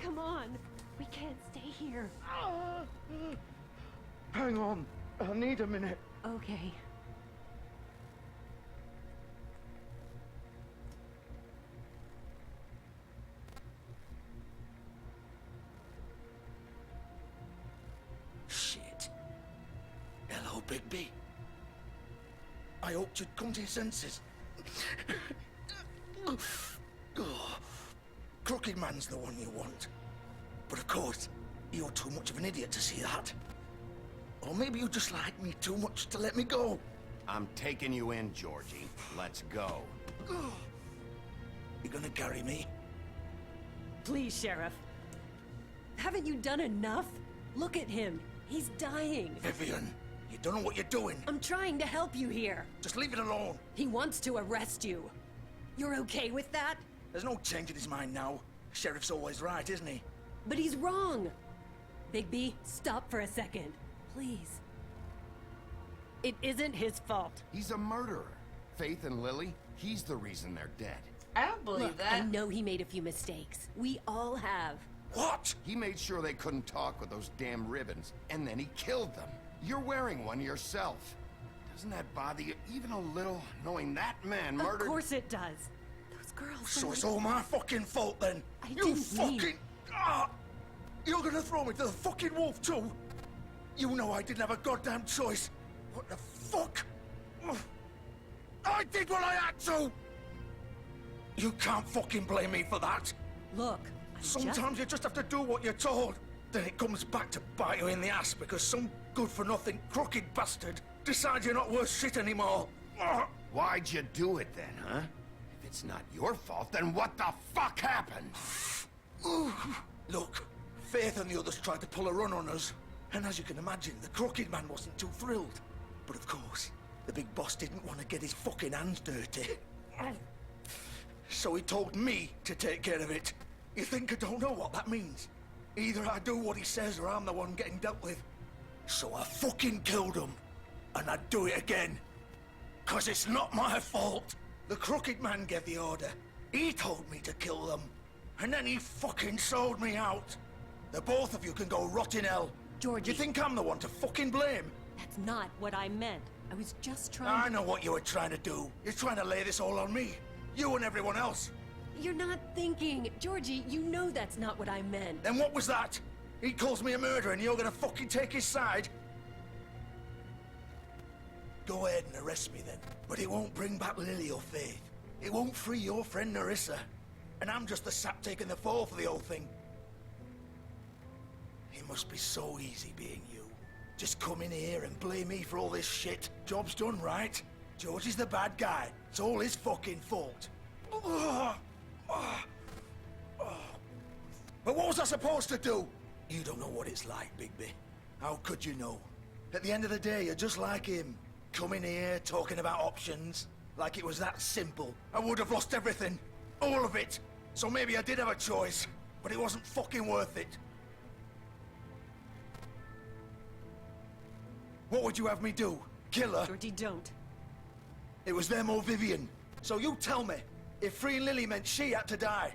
Come on. We can't stay here. Hang on. I need a minute. Okay. Shit. Hello, Bigby. I hoped you'd come to your senses. Oh, Crooked Man's the one you want. But of course, you're too much of an idiot to see that. Or maybe you just like me too much to let me go. I'm taking you in, Georgie. Let's go. You gonna carry me? Please, Sheriff. Haven't you done enough? Look at him. He's dying. Vivian, you don't know what you're doing. I'm trying to help you here. Just leave it alone. He wants to arrest you. You're okay with that? There's no change in his mind now. Sheriff's always right, isn't he? But he's wrong. Bigby, stop for a second. Please. It isn't his fault. He's a murderer. Faith and Lily, he's the reason they're dead. I don't believe Look, that. I know he made a few mistakes. We all have. What? He made sure they couldn't talk with those damn ribbons, and then he killed them. You're wearing one yourself. Doesn't that bother you even a little, knowing that man murdered— Of course it does. Those girls. So it's all my fucking fault then? I You didn't fucking... mean- You're gonna throw me to the fucking wolf too? You know I didn't have a goddamn choice. What the fuck? I did what I had to! You can't fucking blame me for that. Look, Sometimes you just have to do what you're told. Then it comes back to bite you in the ass because some good-for-nothing crooked bastard decides you're not worth shit anymore. Why'd you do it then, huh? If it's not your fault, then what the fuck happened? Look, Faith and the others tried to pull a run on us. And as you can imagine, the Crooked Man wasn't too thrilled. But of course, the big boss didn't want to get his fucking hands dirty. So he told me to take care of it. You think I don't know what that means? Either I do what he says or I'm the one getting dealt with. So I fucking killed him. And I'd do it again. 'Cause it's not my fault. The Crooked Man gave the order. He told me to kill them. And then he fucking sold me out. The both of you can go rot in hell. Georgie. You think I'm the one to fucking blame? That's not what I meant. I was just trying I to... know what you were trying to do. You're trying to lay this all on me. You and everyone else. You're not thinking. Georgie, you know that's not what I meant. Then what was that? He calls me a murderer and you're gonna fucking take his side? Go ahead and arrest me then. But it won't bring back Lily or Faith. It won't free your friend Nerissa. And I'm just the sap taking the fall for the whole thing. It must be so easy being you. Just come in here and blame me for all this shit. Job's done, right? George is the bad guy. It's all his fucking fault. But what was I supposed to do? You don't know what it's like, Bigby. How could you know? At the end of the day, you're just like him. Coming here, talking about options. Like it was that simple. I would have lost everything. All of it. So maybe I did have a choice. But it wasn't fucking worth it. What would you have me do? Kill her? Georgie, don't. It was them or Vivian. So you tell me, if freeing Lily meant she had to die,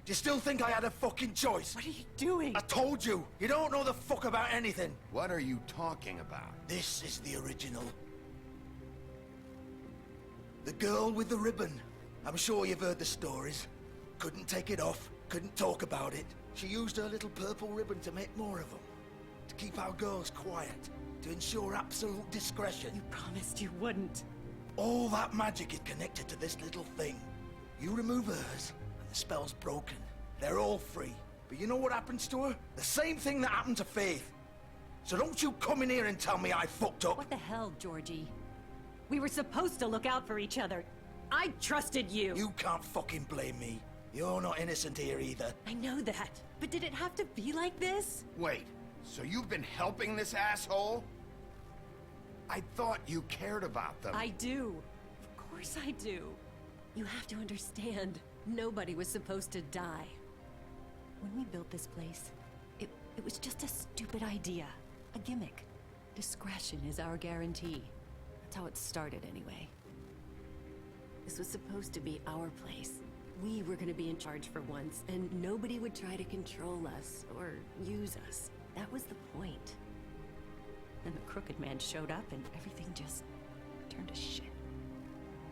do you still think I had a fucking choice? What are you doing? I told you, you don't know the fuck about anything. What are you talking about? This is the original. The girl with the ribbon. I'm sure you've heard the stories. Couldn't take it off, couldn't talk about it. She used her little purple ribbon to make more of them. To keep our girls quiet. To ensure absolute discretion. You promised you wouldn't. All that magic is connected to this little thing. You remove hers, and the spell's broken. They're all free. But you know what happens to her? The same thing that happened to Faith. So don't you come in here and tell me I fucked up. What the hell, Georgie? We were supposed to look out for each other. I trusted you. You can't fucking blame me. You're not innocent here either. I know that. But did it have to be like this? Wait, so you've been helping this asshole? I thought you cared about them. I do. Of course I do. You have to understand, nobody was supposed to die. When we built this place, it was just a stupid idea. A gimmick. Discretion is our guarantee. That's how it started anyway. This was supposed to be our place. we were gonna be in charge for once, and nobody would try to control us or use us. That was the point. Then the Crooked Man showed up and everything just turned to shit.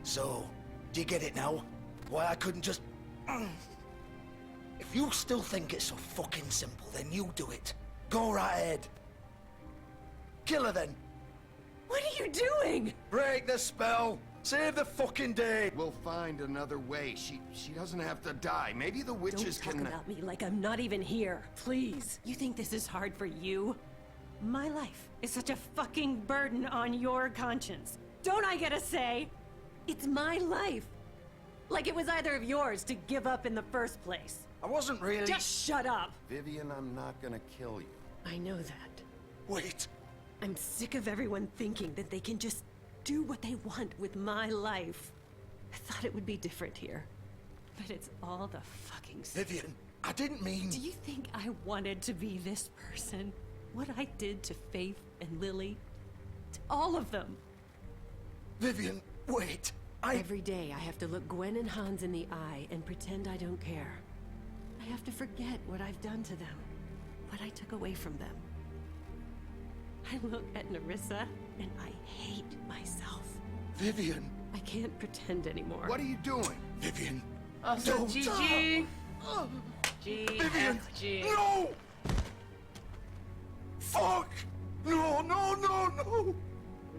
So, do you get it now? Why I couldn't just... If you still think it's so fucking simple, then you do it. Go right ahead. Kill her then. What are you doing? Break the spell. Save the fucking day. We'll find another way. She doesn't have to die. Maybe the witches Don't talk can... about me like I'm not even here, please. You think this is hard for you? My life is such a fucking burden on your conscience. Don't I get a say? It's my life. Like it was either of yours to give up in the first place. I wasn't really... Just shut up. Vivian, I'm not gonna kill you. I know that. Wait. I'm sick of everyone thinking that they can just do what they want with my life. I thought it would be different here. But it's all the fucking same. Vivian, I didn't mean... Do you think I wanted to be this person? What I did to Faith and Lily? To all of them? Vivian, wait. Every day I have to look Gwen and Hans in the eye and pretend I don't care. I have to forget what I've done to them. What I took away from them. I look at Nerissa and I hate myself. Vivian. I can't pretend anymore. What are you doing? Vivian. Also, Don't GG. Vivian. GFG. No! Fuck! No, no, no, no!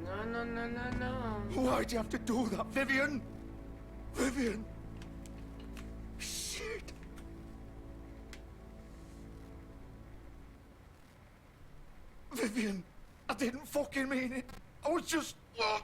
No. Why'd you have to do that, Vivian? Vivian! Shit! Vivian, I didn't fucking mean it. I was just... Oh!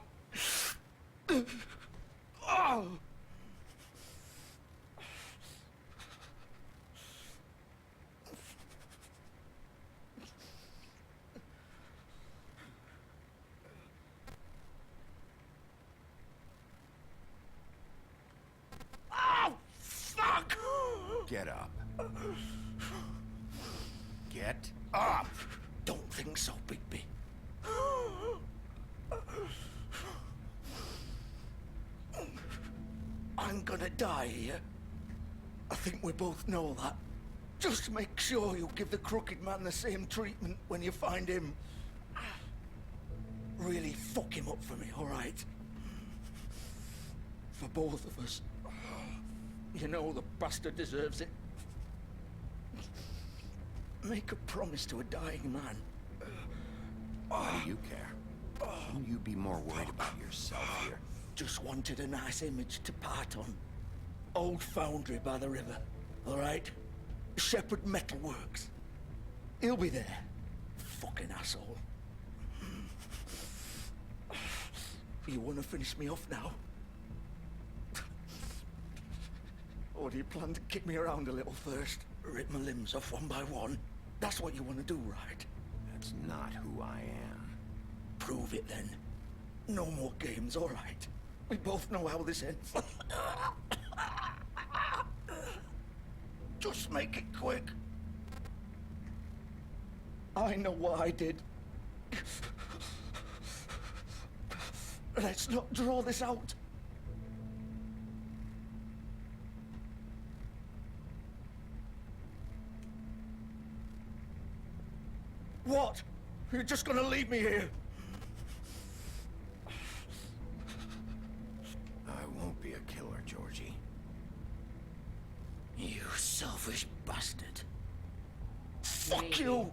Fuck! Get up. Get up! Don't think so, Bigby. I'm gonna die here. I think we both know that. Just make sure you give the Crooked Man the same treatment when you find him. Really fuck him up for me, alright? For both of us. You know the bastard deserves it. Make a promise to a dying man. What do you care? Shouldn't you be more worried about yourself here? Just wanted a nice image to part on. Old foundry by the river, all right? Shepherd Metalworks. He'll be there. Fucking asshole. You want to finish me off now? Or do you plan to kick me around a little first? Rip my limbs off one by one? That's what you want to do, right? That's not who I am. Prove it then. No more games, all right? We both know how this ends. Just make it quick. I know what I did. Let's not draw this out. What? You're just gonna leave me here? I won't be a killer, Georgie. You selfish bastard. Fuck you!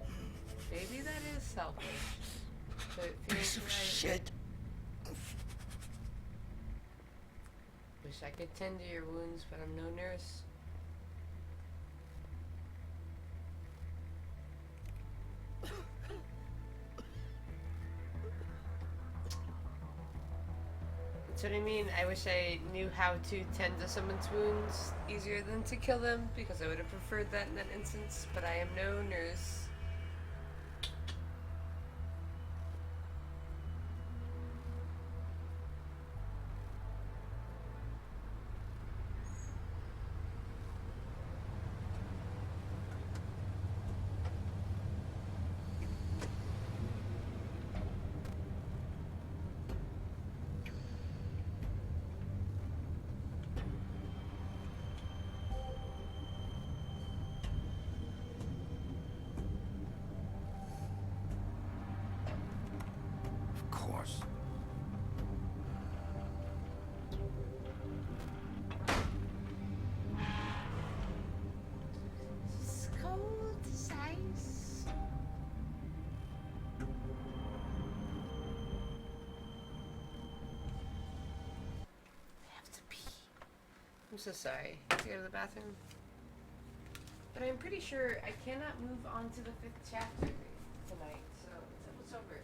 Maybe that is selfish. But it feels Piece of right. shit. Wish I could tend to your wounds, but I'm no nurse. That's what I mean. I wish I knew how to tend to someone's wounds easier than to kill them, because I would have preferred that in that instance, but I am no nurse. so sorry. Go to the bathroom. But I'm pretty sure I cannot move on to the 5th chapter tonight, so what's over?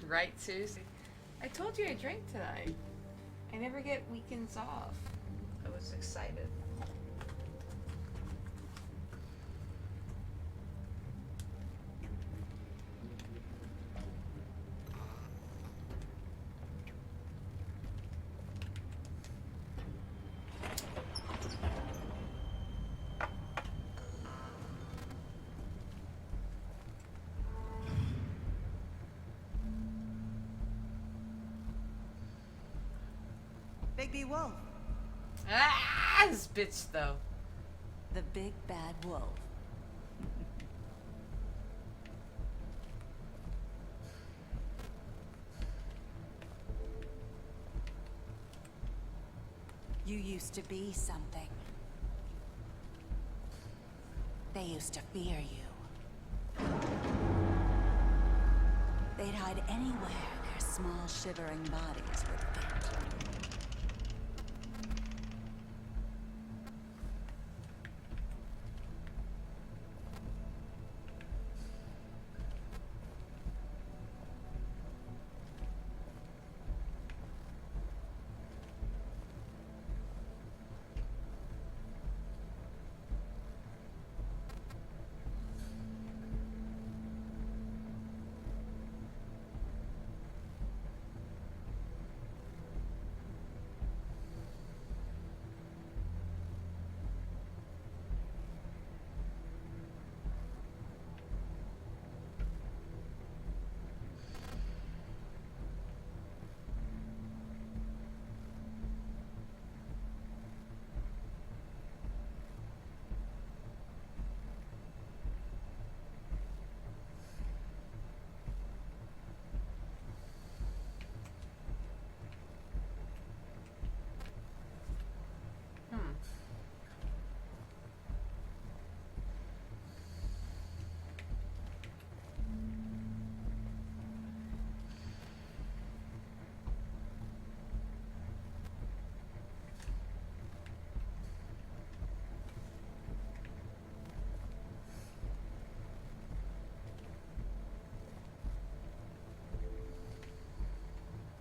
Right, seriously. I told you I drank tonight. I never get weekends off. I was excited. Bigby Wolf. Ah, this bitch though. The big bad wolf. You used to be something. They used to fear you. They'd hide anywhere their small shivering bodies would fit.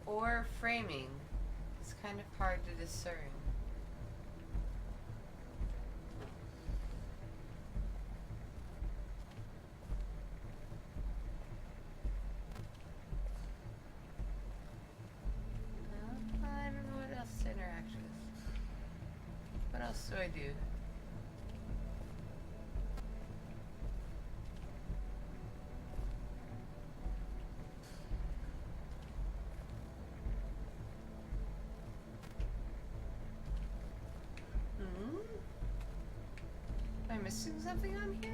Or framing. It's kind of hard to discern. I don't know what else to interact with. What else do I do? Am I missing something on here?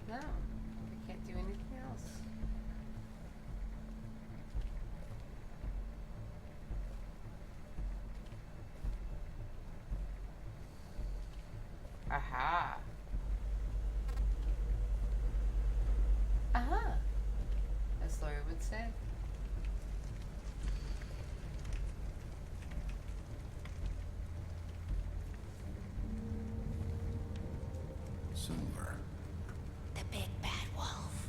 No, I can't do anything else. Aha. Aha. As Lawyer would say. Silver. The big bad wolf.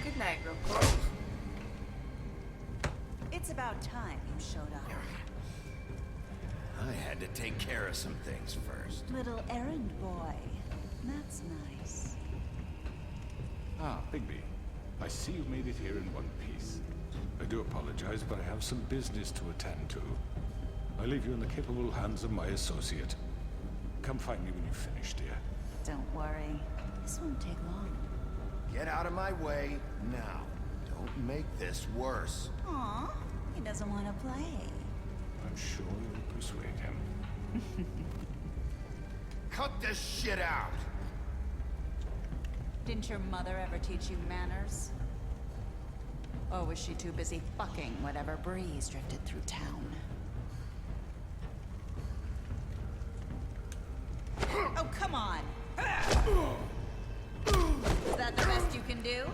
Good night, real quick. It's about time you showed up. I had to take care of some things first. Little errand boy. That's nice. Ah, Bigby. I see you made it here in one piece. I do apologize, but I have some business to attend to. I leave you in the capable hands of my associate. Come find me when you finish, dear. Don't worry. This won't take long. Get out of my way now. Don't make this worse. Aw, he doesn't want to play. I'm sure you'll persuade him. Cut this shit out! Didn't your mother ever teach you manners? Or was she too busy fucking whatever breeze drifted through town? Oh, come on! Is that the best you can do?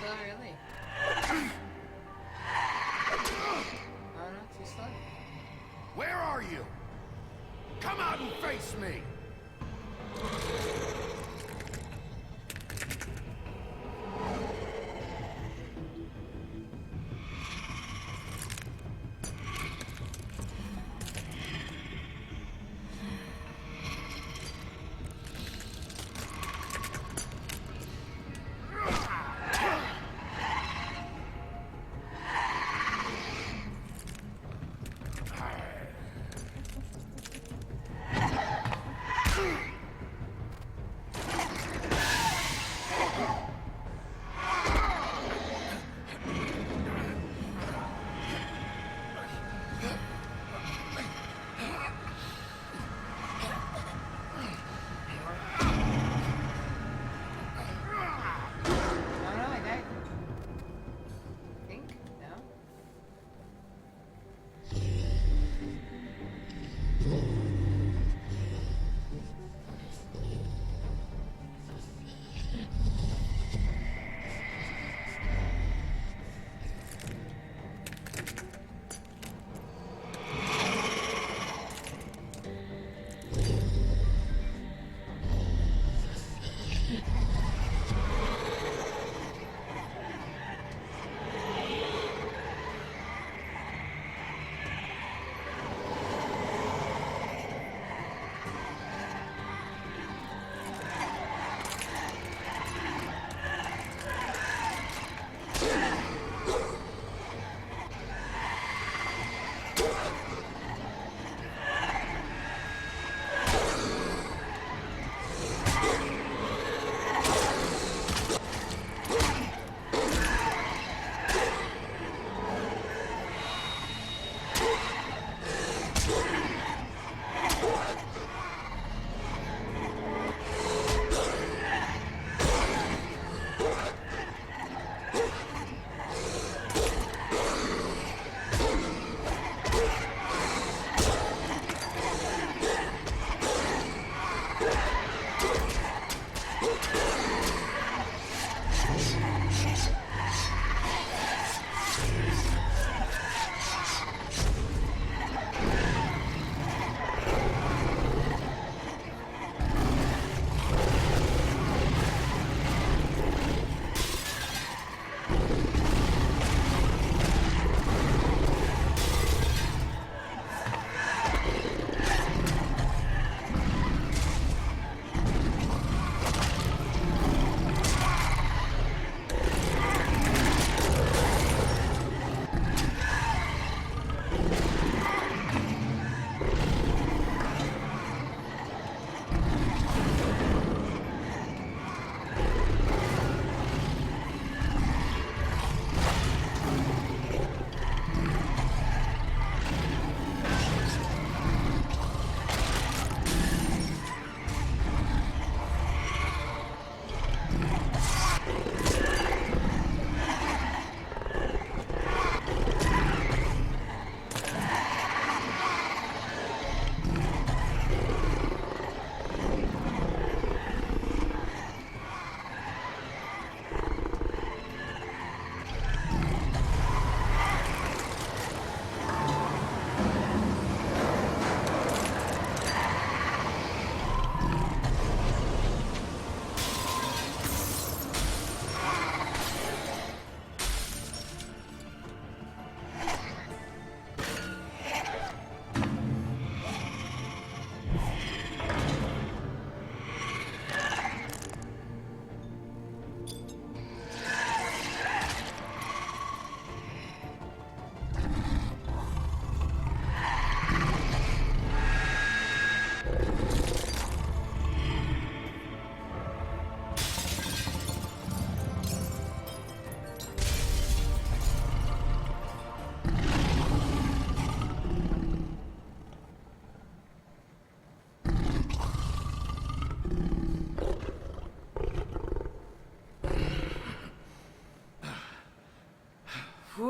Really? Oh, not too slow. Where are you? Come out and face me!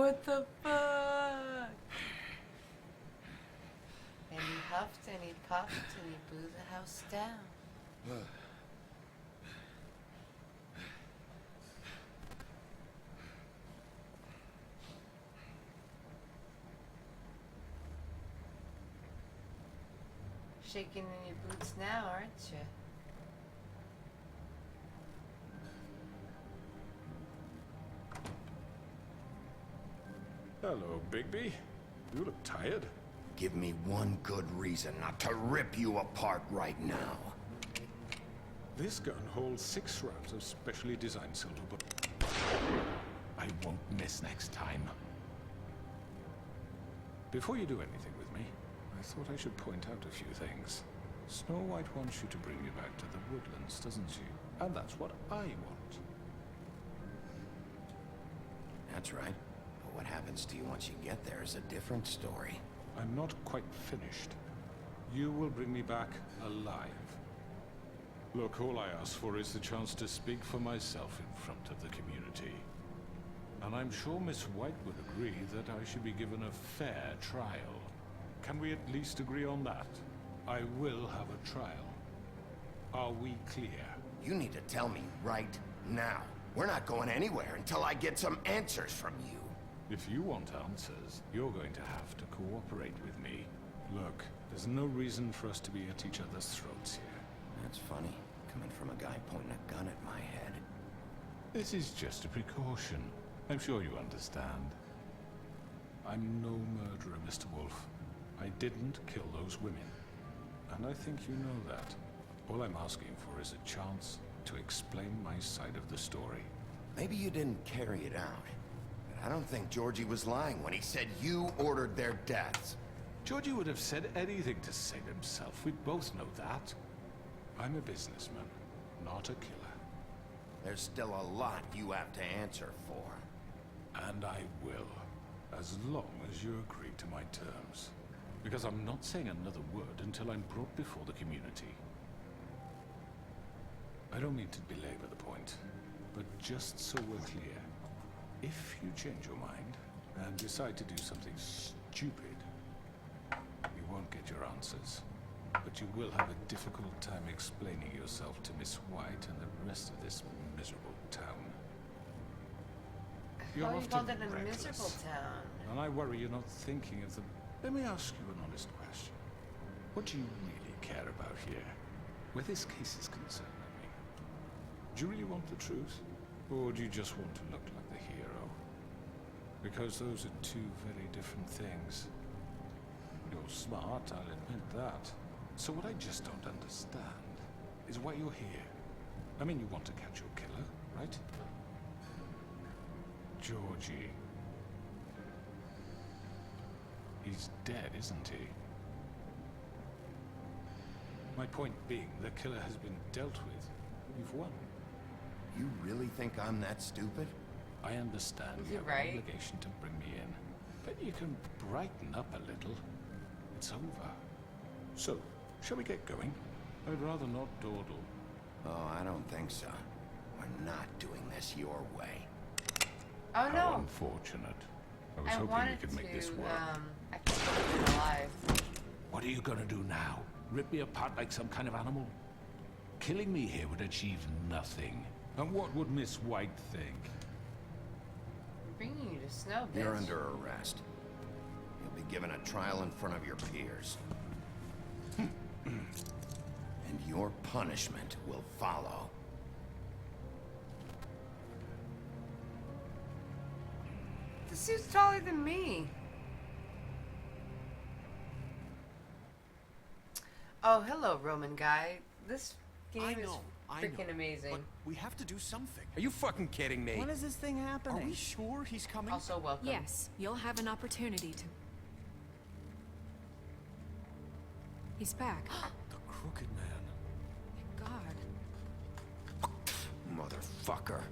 What the fuck? And he huffed and he puffed and he blew the house down. Shaking in your boots now, aren't you? Hello, Bigby. You look tired. Give me one good reason not to rip you apart right now. This gun holds 6 rounds of specially designed silver bullet. I won't miss next time. Before you do anything with me, I thought I should point out a few things. Snow White wants you to bring me back to the woodlands, doesn't she? And that's what I want. That's right. But what happens to you once you get there is a different story. I'm not quite finished. You will bring me back alive. Look, all I ask for is the chance to speak for myself in front of the community. And I'm sure Miss White would agree that I should be given a fair trial. Can we at least agree on that? I will have a trial. Are we clear? You need to tell me right now. We're not going anywhere until I get some answers from you. If you want answers, you're going to have to cooperate with me. Look, there's no reason for us to be at each other's throats here. That's funny, coming from a guy pointing a gun at my head. This is just a precaution. I'm sure you understand. I'm no murderer, Mr. Wolf. I didn't kill those women. And I think you know that. All I'm asking for is a chance to explain my side of the story. Maybe you didn't carry it out. But I don't think Georgie was lying when he said you ordered their deaths. Georgie would have said anything to save himself. We both know that. I'm a businessman, not a killer. There's still a lot you have to answer for. And I will, as long as you agree to my terms. Because I'm not saying another word until I'm brought before the community. I don't mean to belabor the point, but just so we're clear, if you change your mind and decide to do something stupid, you won't get your answers. But you will have a difficult time explaining yourself to Miss White and the rest of this miserable town. You're How you often called it a reckless, miserable town? and I worry you're not thinking of the... Let me ask you an honest question. What do you really care about here? Where this case is concerned, I mean. Do you really want the truth? Or do you just want to look like the hero? Because those are two very different things. You're smart, I'll admit that. So what I just don't understand is why you're here. I mean, you want to catch your killer, right? Georgie. He's dead, isn't he? My point being, the killer has been dealt with. You've won. You really think I'm that stupid? I understand you have an obligation to bring me in, but you can brighten up a little. It's over. So, shall we get going? I'd rather not dawdle. Oh, I don't think so. We're not doing this your way. Oh no! How unfortunate. I was hoping we could make this work. I can't keep it alive. What are you gonna do now? Rip me apart like some kind of animal? Killing me here would achieve nothing. And what would Miss White think? Bringing you to Snow, bitch. You're under arrest. You'll be given a trial in front of your peers. And your punishment will follow. This dude's taller than me. Oh, hello, Roman guy. This game is freaking amazing. But we have to do something. Are you fucking kidding me? When is this thing happening? Are we sure he's coming? Also, welcome. Yes, you'll have an opportunity to... He's back. The Crooked Man. God. Motherfucker.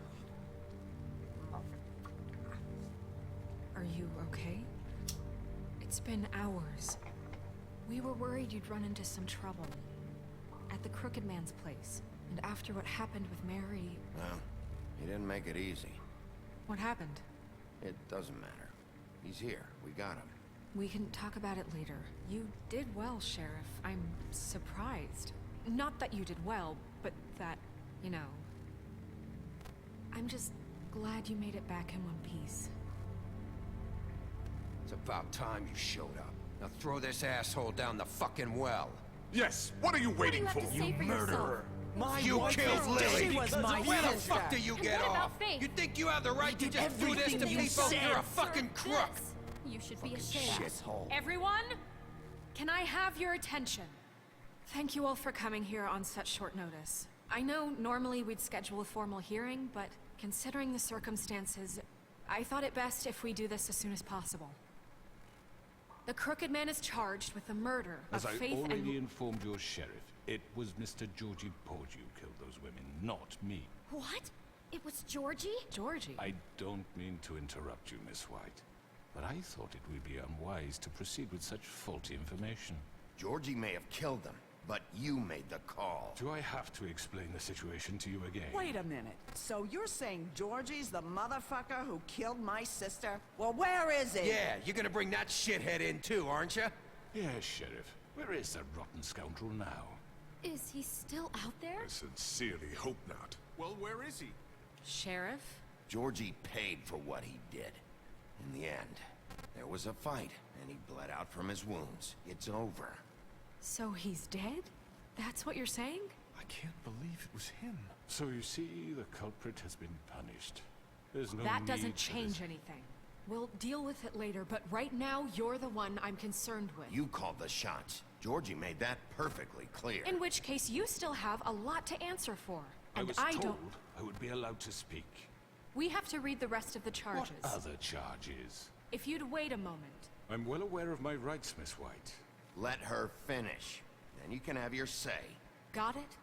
Are you okay? It's been hours. We were worried you'd run into some trouble. At the Crooked Man's place. And after what happened with Mary... Well, he didn't make it easy. What happened? It doesn't matter. He's here. We got him. We can talk about it later. You did well, Sheriff. I'm surprised. Not that you did well, but that, you know... I'm just glad you made it back in one piece. It's about time you showed up. Now throw this asshole down the fucking well. Yes, what are you waiting for? You murderer! You killed Lily! She was my Where the sister. fuck do you get off? You think you have the right to just do this to people? You're a fucking crook! You should be ashamed. Shithole. Everyone, can I have your attention? Thank you all for coming here on such short notice. I know normally we'd schedule a formal hearing, but considering the circumstances, I thought it best if we do this as soon as possible. The Crooked Man is charged with the murder of As I Faith and... already informed your sheriff, it was Mr. Georgie Porge who killed those women, not me. What? It was Georgie? Georgie? I don't mean to interrupt you, Miss White, but I thought it would be unwise to proceed with such faulty information. Georgie may have killed them, but you made the call. Do I have to explain the situation to you again? Wait a minute. So you're saying Georgie's the motherfucker who killed my sister? Well, where is he? Yeah, you're gonna bring that shithead in too, aren't you? Yes, Sheriff. Where is that rotten scoundrel now? Is he still out there? I sincerely hope not. Well, where is he? Sheriff? Georgie paid for what he did. In the end, there was a fight, and he bled out from his wounds. It's over. So he's dead? That's what you're saying? I can't believe it was him. So you see, the culprit has been punished. There's no That need doesn't for change this. anything. We'll deal with it later, but right now, you're the one I'm concerned with. You called the shots. Georgie made that perfectly clear. In which case, you still have a lot to answer for. I And was I told don't... I would be allowed to speak. We have to read the rest of the charges. What other charges? If you'd wait a moment. I'm well aware of my rights, Miss White. Let her finish. Then you can have your say. Got it?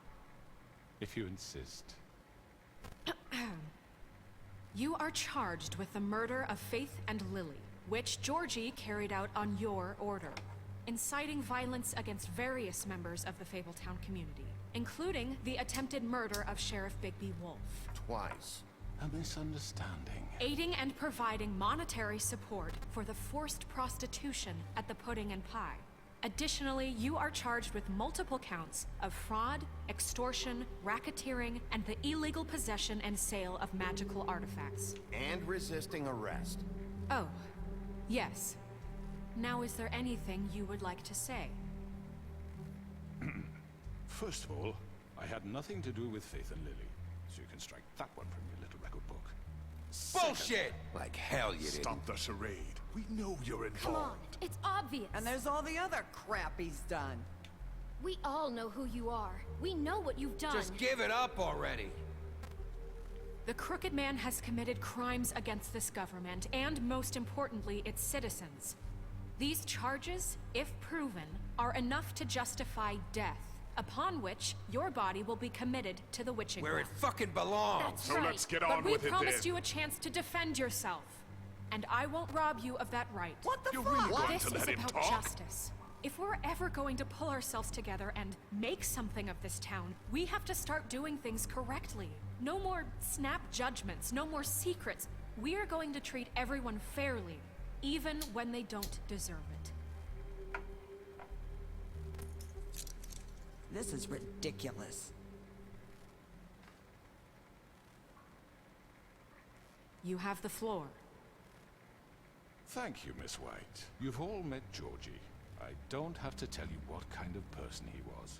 If you insist. You are charged with the murder of Faith and Lily, which Georgie carried out on your order, inciting violence against various members of the Fabletown community, including the attempted murder of Sheriff Bigby Wolf. Twice. A misunderstanding. Aiding and providing monetary support for the forced prostitution at the Pudding and Pie. Additionally, you are charged with multiple counts of fraud, extortion, racketeering, and the illegal possession and sale of magical artifacts. And resisting arrest. Oh, yes. Now, is there anything you would like to say? First of all, I had nothing to do with Faith and Lily, so you can strike that one from your little record book. Bullshit! Like hell you didn't. Stop the charade. We know you're involved. Come on, it's obvious. And there's all the other crap he's done. We all know who you are. We know what you've done. Just give it up already. The Crooked Man has committed crimes against this government, and most importantly, its citizens. These charges, if proven, are enough to justify death, upon which your body will be committed to the witching Where it well. fucking belongs. That's So right. let's get on but we with it promised then. you a chance to defend yourself. And I won't rob you of that right. What the You're fuck? really going This to is let him about talk? justice. If we're ever going to pull ourselves together and make something of this town, we have to start doing things correctly. No more snap judgments, no more secrets. We are going to treat everyone fairly, even when they don't deserve it. This is ridiculous. You have the floor. Thank you, Miss White. You've all met Georgie. I don't have to tell you what kind of person he was.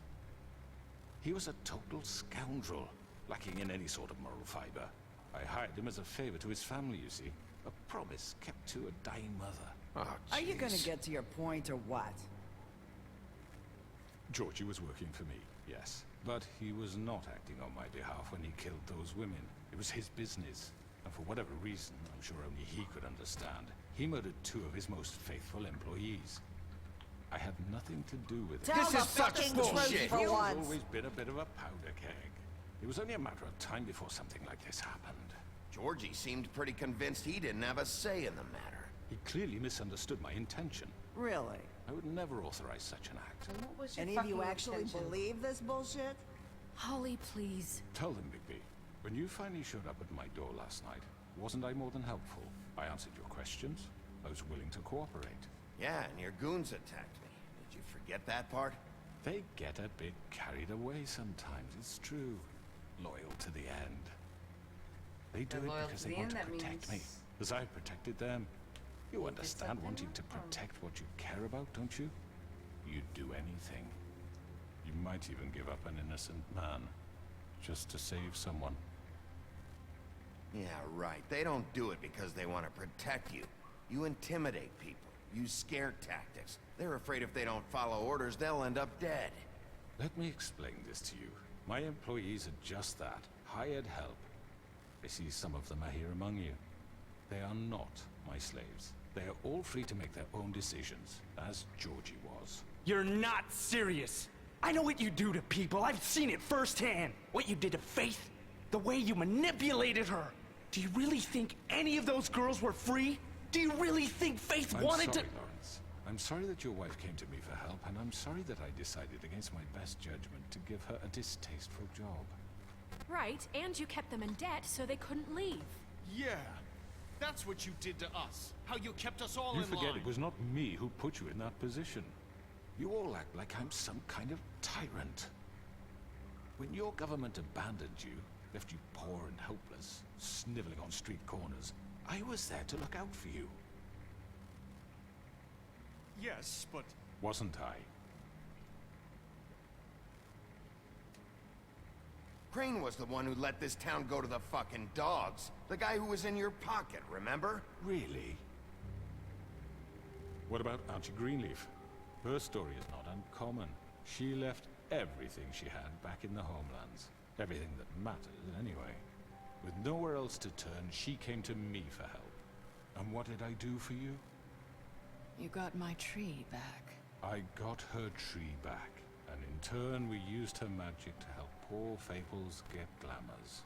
He was a total scoundrel, lacking in any sort of moral fiber. I hired him as a favor to his family, you see. A promise kept to a dying mother. Oh, Are you gonna jeez. get to your point or what? Georgie was working for me, yes. But he was not acting on my behalf when he killed those women. It was his business. And for whatever reason, I'm sure only he could understand, he murdered 2 of his most faithful employees. I had nothing to do with it. Tell the fucking truth for Georgie's once. always been a bit of a powder keg. It was only a matter of time before something like this happened. Georgie seemed pretty convinced he didn't have a say in the matter. He clearly misunderstood my intention. Really? I would never authorize such an act. Any of you actually believe this bullshit? Holly, please. Tell them, Bigby. When you finally showed up at my door last night, wasn't I more than helpful? I answered your questions. I was willing to cooperate. Yeah, and your goons attacked me. Did you forget that part? They get a bit carried away sometimes, it's true. Loyal to the end. They do They're it loyal because to they the want to end, that protect me, means- as I protected them. You understand something wanting to wrong. protect what you care about, don't you? You'd do anything. You might even give up an innocent man, just to save someone. Yeah, right. They don't do it because they want to protect you. You intimidate people, use scare tactics. They're afraid if they don't follow orders, they'll end up dead. Let me explain this to you. My employees are just that, hired help. I see some of them are here among you. They are not my slaves. They are all free to make their own decisions, as Georgie was. You're not serious. I know what you do to people. I've seen it firsthand. What you did to Faith, the way you manipulated her. Do you really think any of those girls were free? Do you really think Faith wanted I'm sorry, to... Lawrence. I'm sorry that your wife came to me for help, and I'm sorry that I decided against my best judgment to give her a distasteful job. Right, and you kept them in debt so they couldn't leave. Yeah, that's what you did to us. How you kept us all You in forget line. it was not me who put you in that position. You all act like I'm some kind of tyrant. When your government abandoned you, left you poor and helpless, sniveling on street corners, I was there to look out for you. Yes, but... Wasn't I? Crane was the one who let this town go to the fucking dogs. The guy who was in your pocket, remember? Really? What about Auntie Greenleaf? Her story is not uncommon. She left everything she had back in the homelands. Everything that mattered, anyway. With nowhere else to turn, she came to me for help. And what did I do for you? You got my tree back. I got her tree back, and in turn we used her magic to help poor Fables get glamours.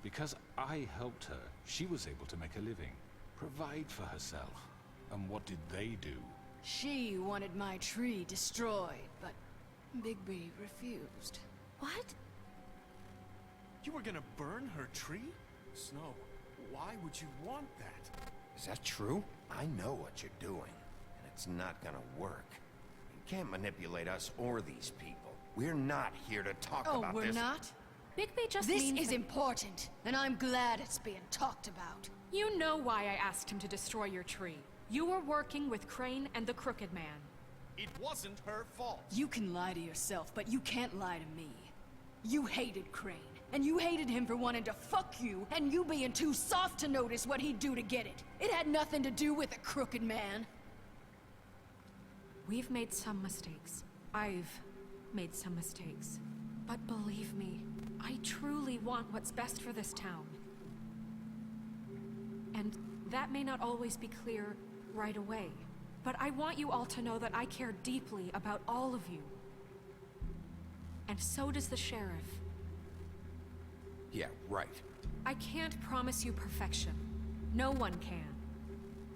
Because I helped her, she was able to make a living, provide for herself. And what did they do? She wanted my tree destroyed, but Bigby refused. What? You were gonna burn her tree? Snow, why would you want that? Is that true? I know what you're doing, and it's not gonna work. You can't manipulate us or these people. We're not here to talk Oh, about we're this. not? Bigby just This means is that- important, and I'm glad it's being talked about. You know why I asked him to destroy your tree. You were working with Crane and the Crooked Man. It wasn't her fault. You can lie to yourself, but you can't lie to me. You hated Crane, and you hated him for wanting to fuck you, and you being too soft to notice what he'd do to get it. It had nothing to do with the Crooked Man. We've made some mistakes. I've made some mistakes. But believe me, I truly want what's best for this town. And that may not always be clear right away. But I want you all to know that I care deeply about all of you. And so does the sheriff. Yeah, right. I can't promise you perfection. No one can.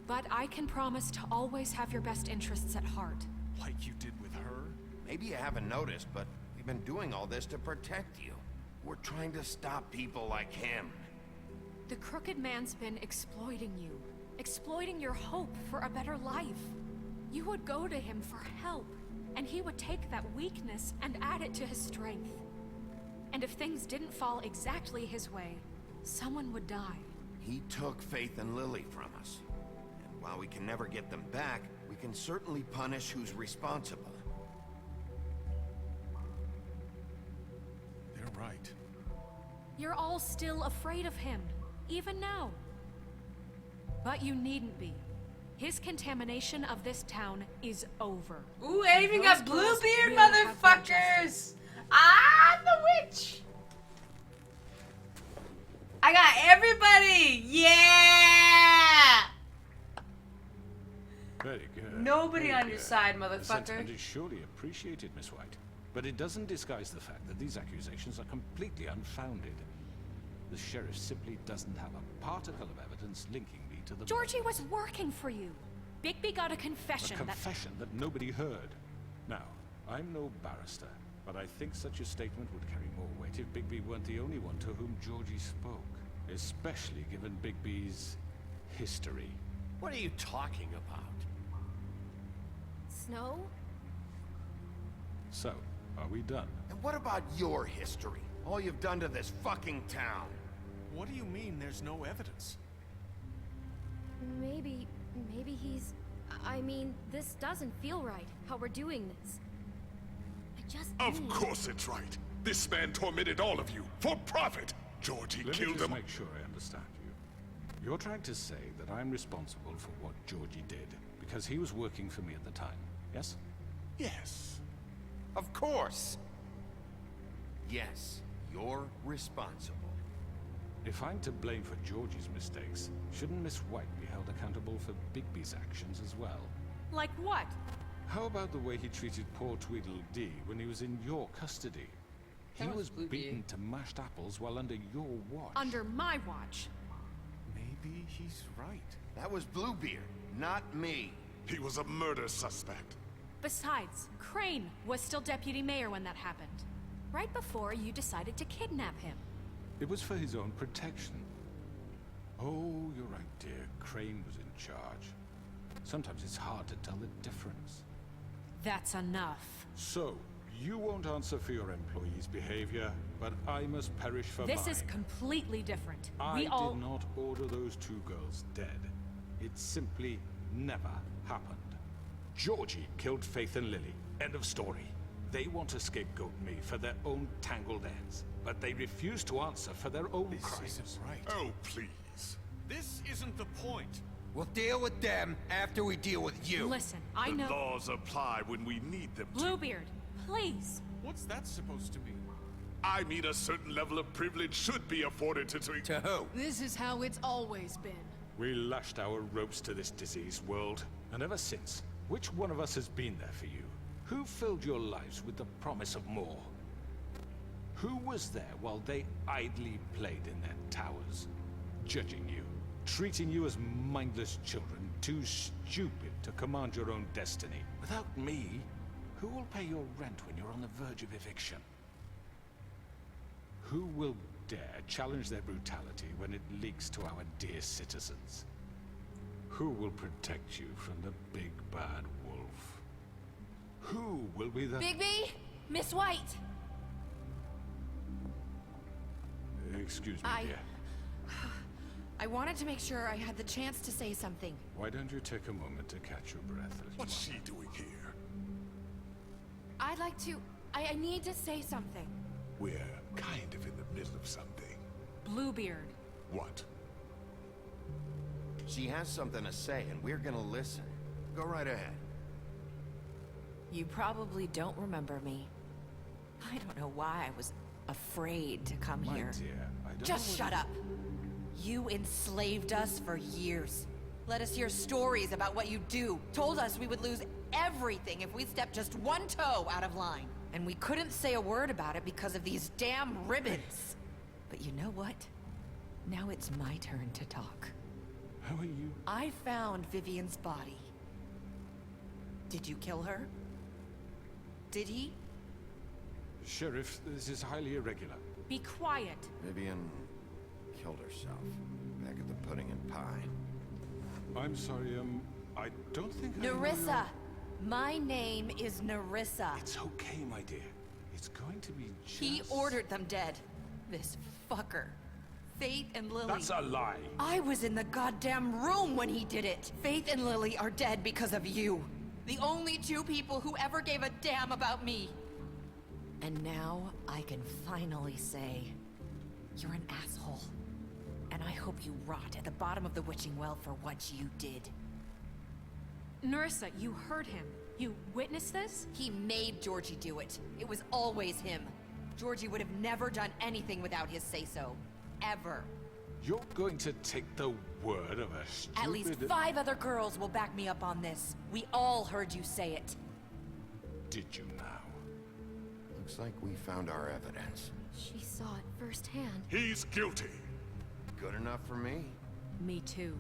But I can promise to always have your best interests at heart. Like you did with her? Maybe you haven't noticed, but we've been doing all this to protect you. We're trying to stop people like him. The Crooked Man's been exploiting you. Exploiting your hope for a better life. You would go to him for help, and he would take that weakness and add it to his strength. And if things didn't fall exactly his way, someone would die. He took Faith and Lily from us. And while we can never get them back, we can certainly punish who's responsible. They're right. You're all still afraid of him, even now. But you needn't be. His contamination of this town is over. Ooh, I even got Those girls Bluebeard, will have their motherfuckers! justice. Ah, the witch! I got everybody! Yeah! Very good. Nobody very on good. your side, The motherfucker. sentiment is surely appreciated, Miss White. But it doesn't disguise the fact that these accusations are completely unfounded. The sheriff simply doesn't have a particle of evidence linking me to the... Georgie was working for you. Bigby got a confession A confession that nobody heard. Now, I'm no barrister, but I think such a statement would carry more weight if Bigby weren't the only one to whom Georgie spoke. Especially given Bigby's history. What are you talking about? Snow? So, are we done? And what about your history? All you've done to this fucking town? What do you mean there's no evidence? Maybe he's... I mean, this doesn't feel right, how we're doing this. I just Of need- course it's right. This man tormented all of you for profit. Georgie Let me killed just him. make sure I understand you. You're trying to say that I'm responsible for what Georgie did because he was working for me at the time, yes? Yes. Of course. Yes, you're responsible. If I'm to blame for Georgie's mistakes, shouldn't Miss White be held accountable for Bigby's actions as well? Like what? How about the way he treated poor Tweedledee when he was in your custody? He That was was Bluebeard. beaten to mashed apples while under your watch. Under my watch. Maybe he's right. That was Bluebeard, not me. He was a murder suspect. Besides, Crane was still deputy mayor when that happened. Right before you decided to kidnap him. It was for his own protection. Oh, you're right, dear. Crane was in charge. Sometimes it's hard to tell the difference. That's enough. So, you won't answer for your employees' behavior, but I must perish for This mine. is completely different. I We all... did not order those two girls dead. It simply never happened. Georgie killed Faith and Lily. End of story. They want to scapegoat me for their own tangled ends, but they refuse to answer for their own crimes. Isn't right. Oh, please. This isn't the point. We'll deal with them after we deal with you. Listen, I The know... laws apply when we need them to. Bluebeard, please. What's that supposed to mean? I mean a certain level of privilege should be afforded to... To who? This is how it's always been. We lashed our ropes to this diseased world, and ever since, which one of us has been there for you? Who filled your lives with the promise of more? Who was there while they idly played in their towers, judging you, treating you as mindless children, too stupid to command your own destiny? Without me, who will pay your rent when you're on the verge of eviction? Who will dare challenge their brutality when it leaks to our dear citizens? Who will protect you from the big bad wolf? Who will be the... Bigby! Miss White! Excuse me, I- dear. I wanted to make sure I had the chance to say something. Why don't you take a moment to catch your breath? little What's one? she doing here? I'd like to... I need to say something. We're kind of in the middle of something. Bluebeard. What? She has something to say, and we're gonna listen. Go right ahead. You probably don't remember me. I don't know why I was afraid to come My here. dear, I don't Just know shut up. You enslaved us for years. Let us hear stories about what you do. Told us we would lose everything if we stepped just one toe out of line. And we couldn't say a word about it because of these damn ribbons. But you know what? Now it's my turn to talk. How are you? I found Vivian's body. Did you kill her? Did he? Sheriff, this is highly irregular. Be quiet. Vivian killed herself back at the Pudding and Pie. I'm sorry, I don't think I know Nerissa! your- My name is Nerissa. It's okay, my dear. It's going to be just... He ordered them dead. This fucker. Faith and Lily. That's a lie. I was in the goddamn room when he did it. Faith and Lily are dead because of you. The only two people who ever gave a damn about me. And now I can finally say, you're an asshole. And I hope you rot at the bottom of the witching well for what you did. Nerissa, you heard him. You witnessed this? He made Georgie do it. It was always him. Georgie would have never done anything without his say-so. Ever. You're going to take the word of a stupid... At least 5 other girls will back me up on this. We all heard you say it. Did you now? Looks like we found our evidence. She saw it firsthand. He's guilty. Good enough for me? Me too.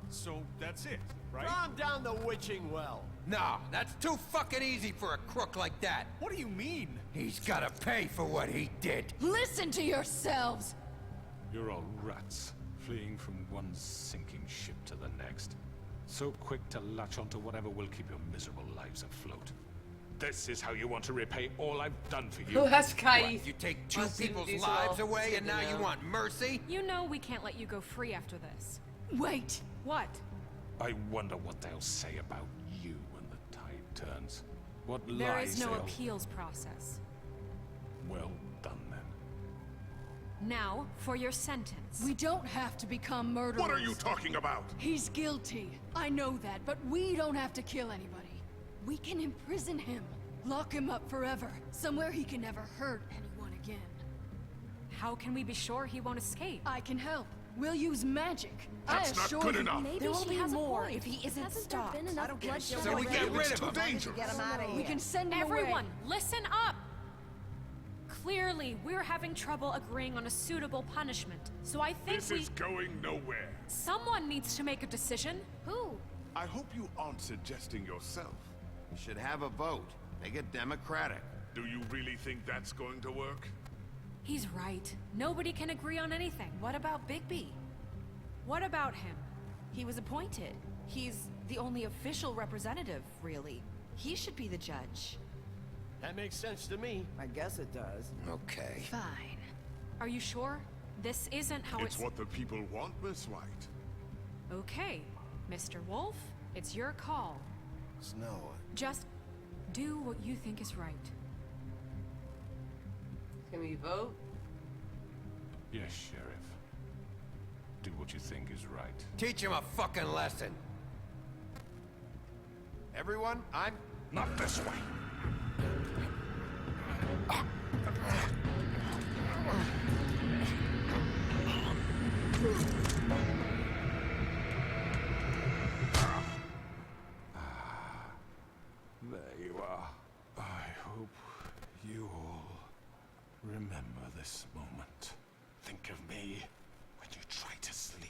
So that's it, right? Calm down the witching well. Nah, that's too fucking easy for a crook like that. What do you mean? He's gotta pay for what he did. Listen to yourselves! You're all rats. fleeing from one sinking ship to the next. So quick to latch onto whatever will keep your miserable lives afloat. This is how you want to repay all I've done for you? Who has Kai? What, you take two people's lives away and now you want mercy? You know we can't let you go free after this. Wait! What? I wonder what they'll say about you when the tide turns. What There lies is no they'll... appeals process. Well done, then. Now, for your sentence. We don't have to become murderers. What are you talking about? He's guilty. I know that, but we don't have to kill anybody. We can imprison him. Lock him up forever. Somewhere he can never hurt anyone again. How can we be sure he won't escape? I can help. We'll use magic. That's not good enough. Maybe There will she be has more a point. if he isn't Hasn't stopped. there been enough bloodshed So we already? get rid It's of too him. dangerous. Get him out of here. We can send him Everyone, away. listen up! Clearly, we're having trouble agreeing on a suitable punishment, so I think This is going nowhere. Someone needs to make a decision. Who? I hope you aren't suggesting yourself. We should have a vote. Make it democratic. Do you really think that's going to work? He's right. Nobody can agree on anything. What about Bigby? What about him? He was appointed. He's the only official representative, really. He should be the judge. That makes sense to me. I guess it does. Okay. Fine. Are you sure? This isn't how It's what the people want, Miss White. Okay, Mr. Wolf, it's your call. Snow. Just do what you think is right. Can we vote? Yes, Sheriff. Do what you think is right. Teach him a fucking lesson. Everyone, I'm... Not this way. There you are. I hope you all remember this moment. Think of me when you try to sleep.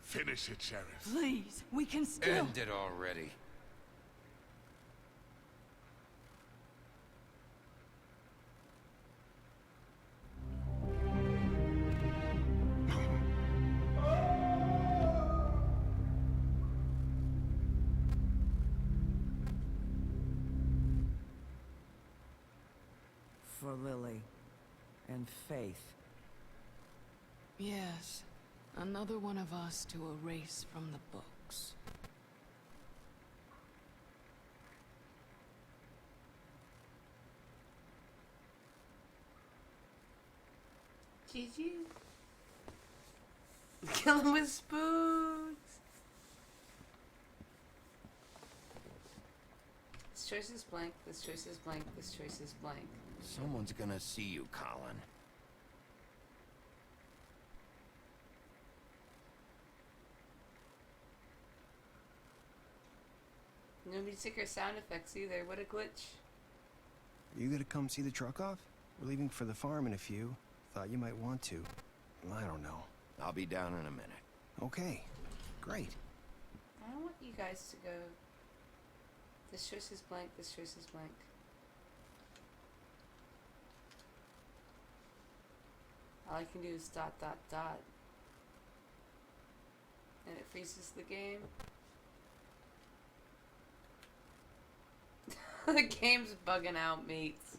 Finish it, Sheriff. Please, we can still... End it already. For Lily. And Faith. Yes, another one of us to erase from the books. GG. Kill him with spoons. This choice is blank. This choice is blank. This choice is blank. Someone's gonna see you, Colin. No music or sound effects either. What a glitch. Are you gonna come see the truck off? We're leaving for the farm in a few. Thought you might want to. I don't know. I'll be down in a minute. Okay. Great. I don't want you guys to go. This choice is blank. This choice is blank. All I can do is ... And it freezes the game. The game's bugging out, mates.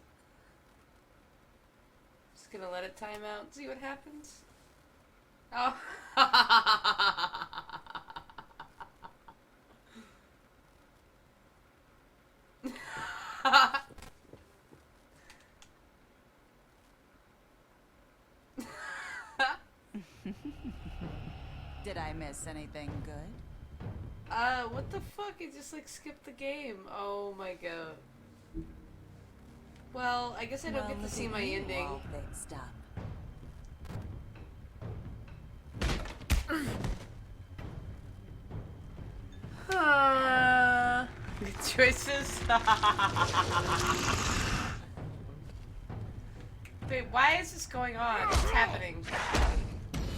Just gonna let it time out and see what happens. Oh. Did I miss anything good? What the fuck? It just like skipped the game. Oh my god. Well, I guess I don't get to see my ending. All fixed up. Good choices. Wait, why is this going on? What's happening?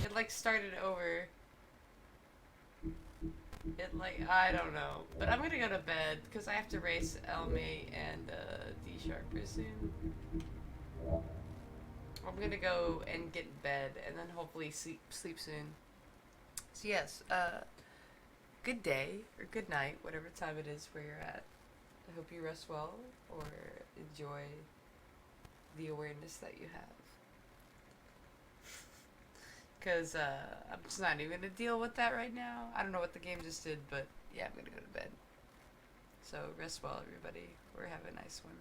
It like started over. It like, I don't know. But I'm gonna go to bed because I have to race Elme and D Sharper soon. I'm gonna go and get in bed and then hopefully sleep soon. So yes, good day or good night, whatever time it is where you're at. I hope you rest well or enjoy the awareness that you have. Because I'm just not even going to deal with that right now. I don't know what the game just did, but yeah, I'm going to go to bed. So rest well, everybody, or have a nice one.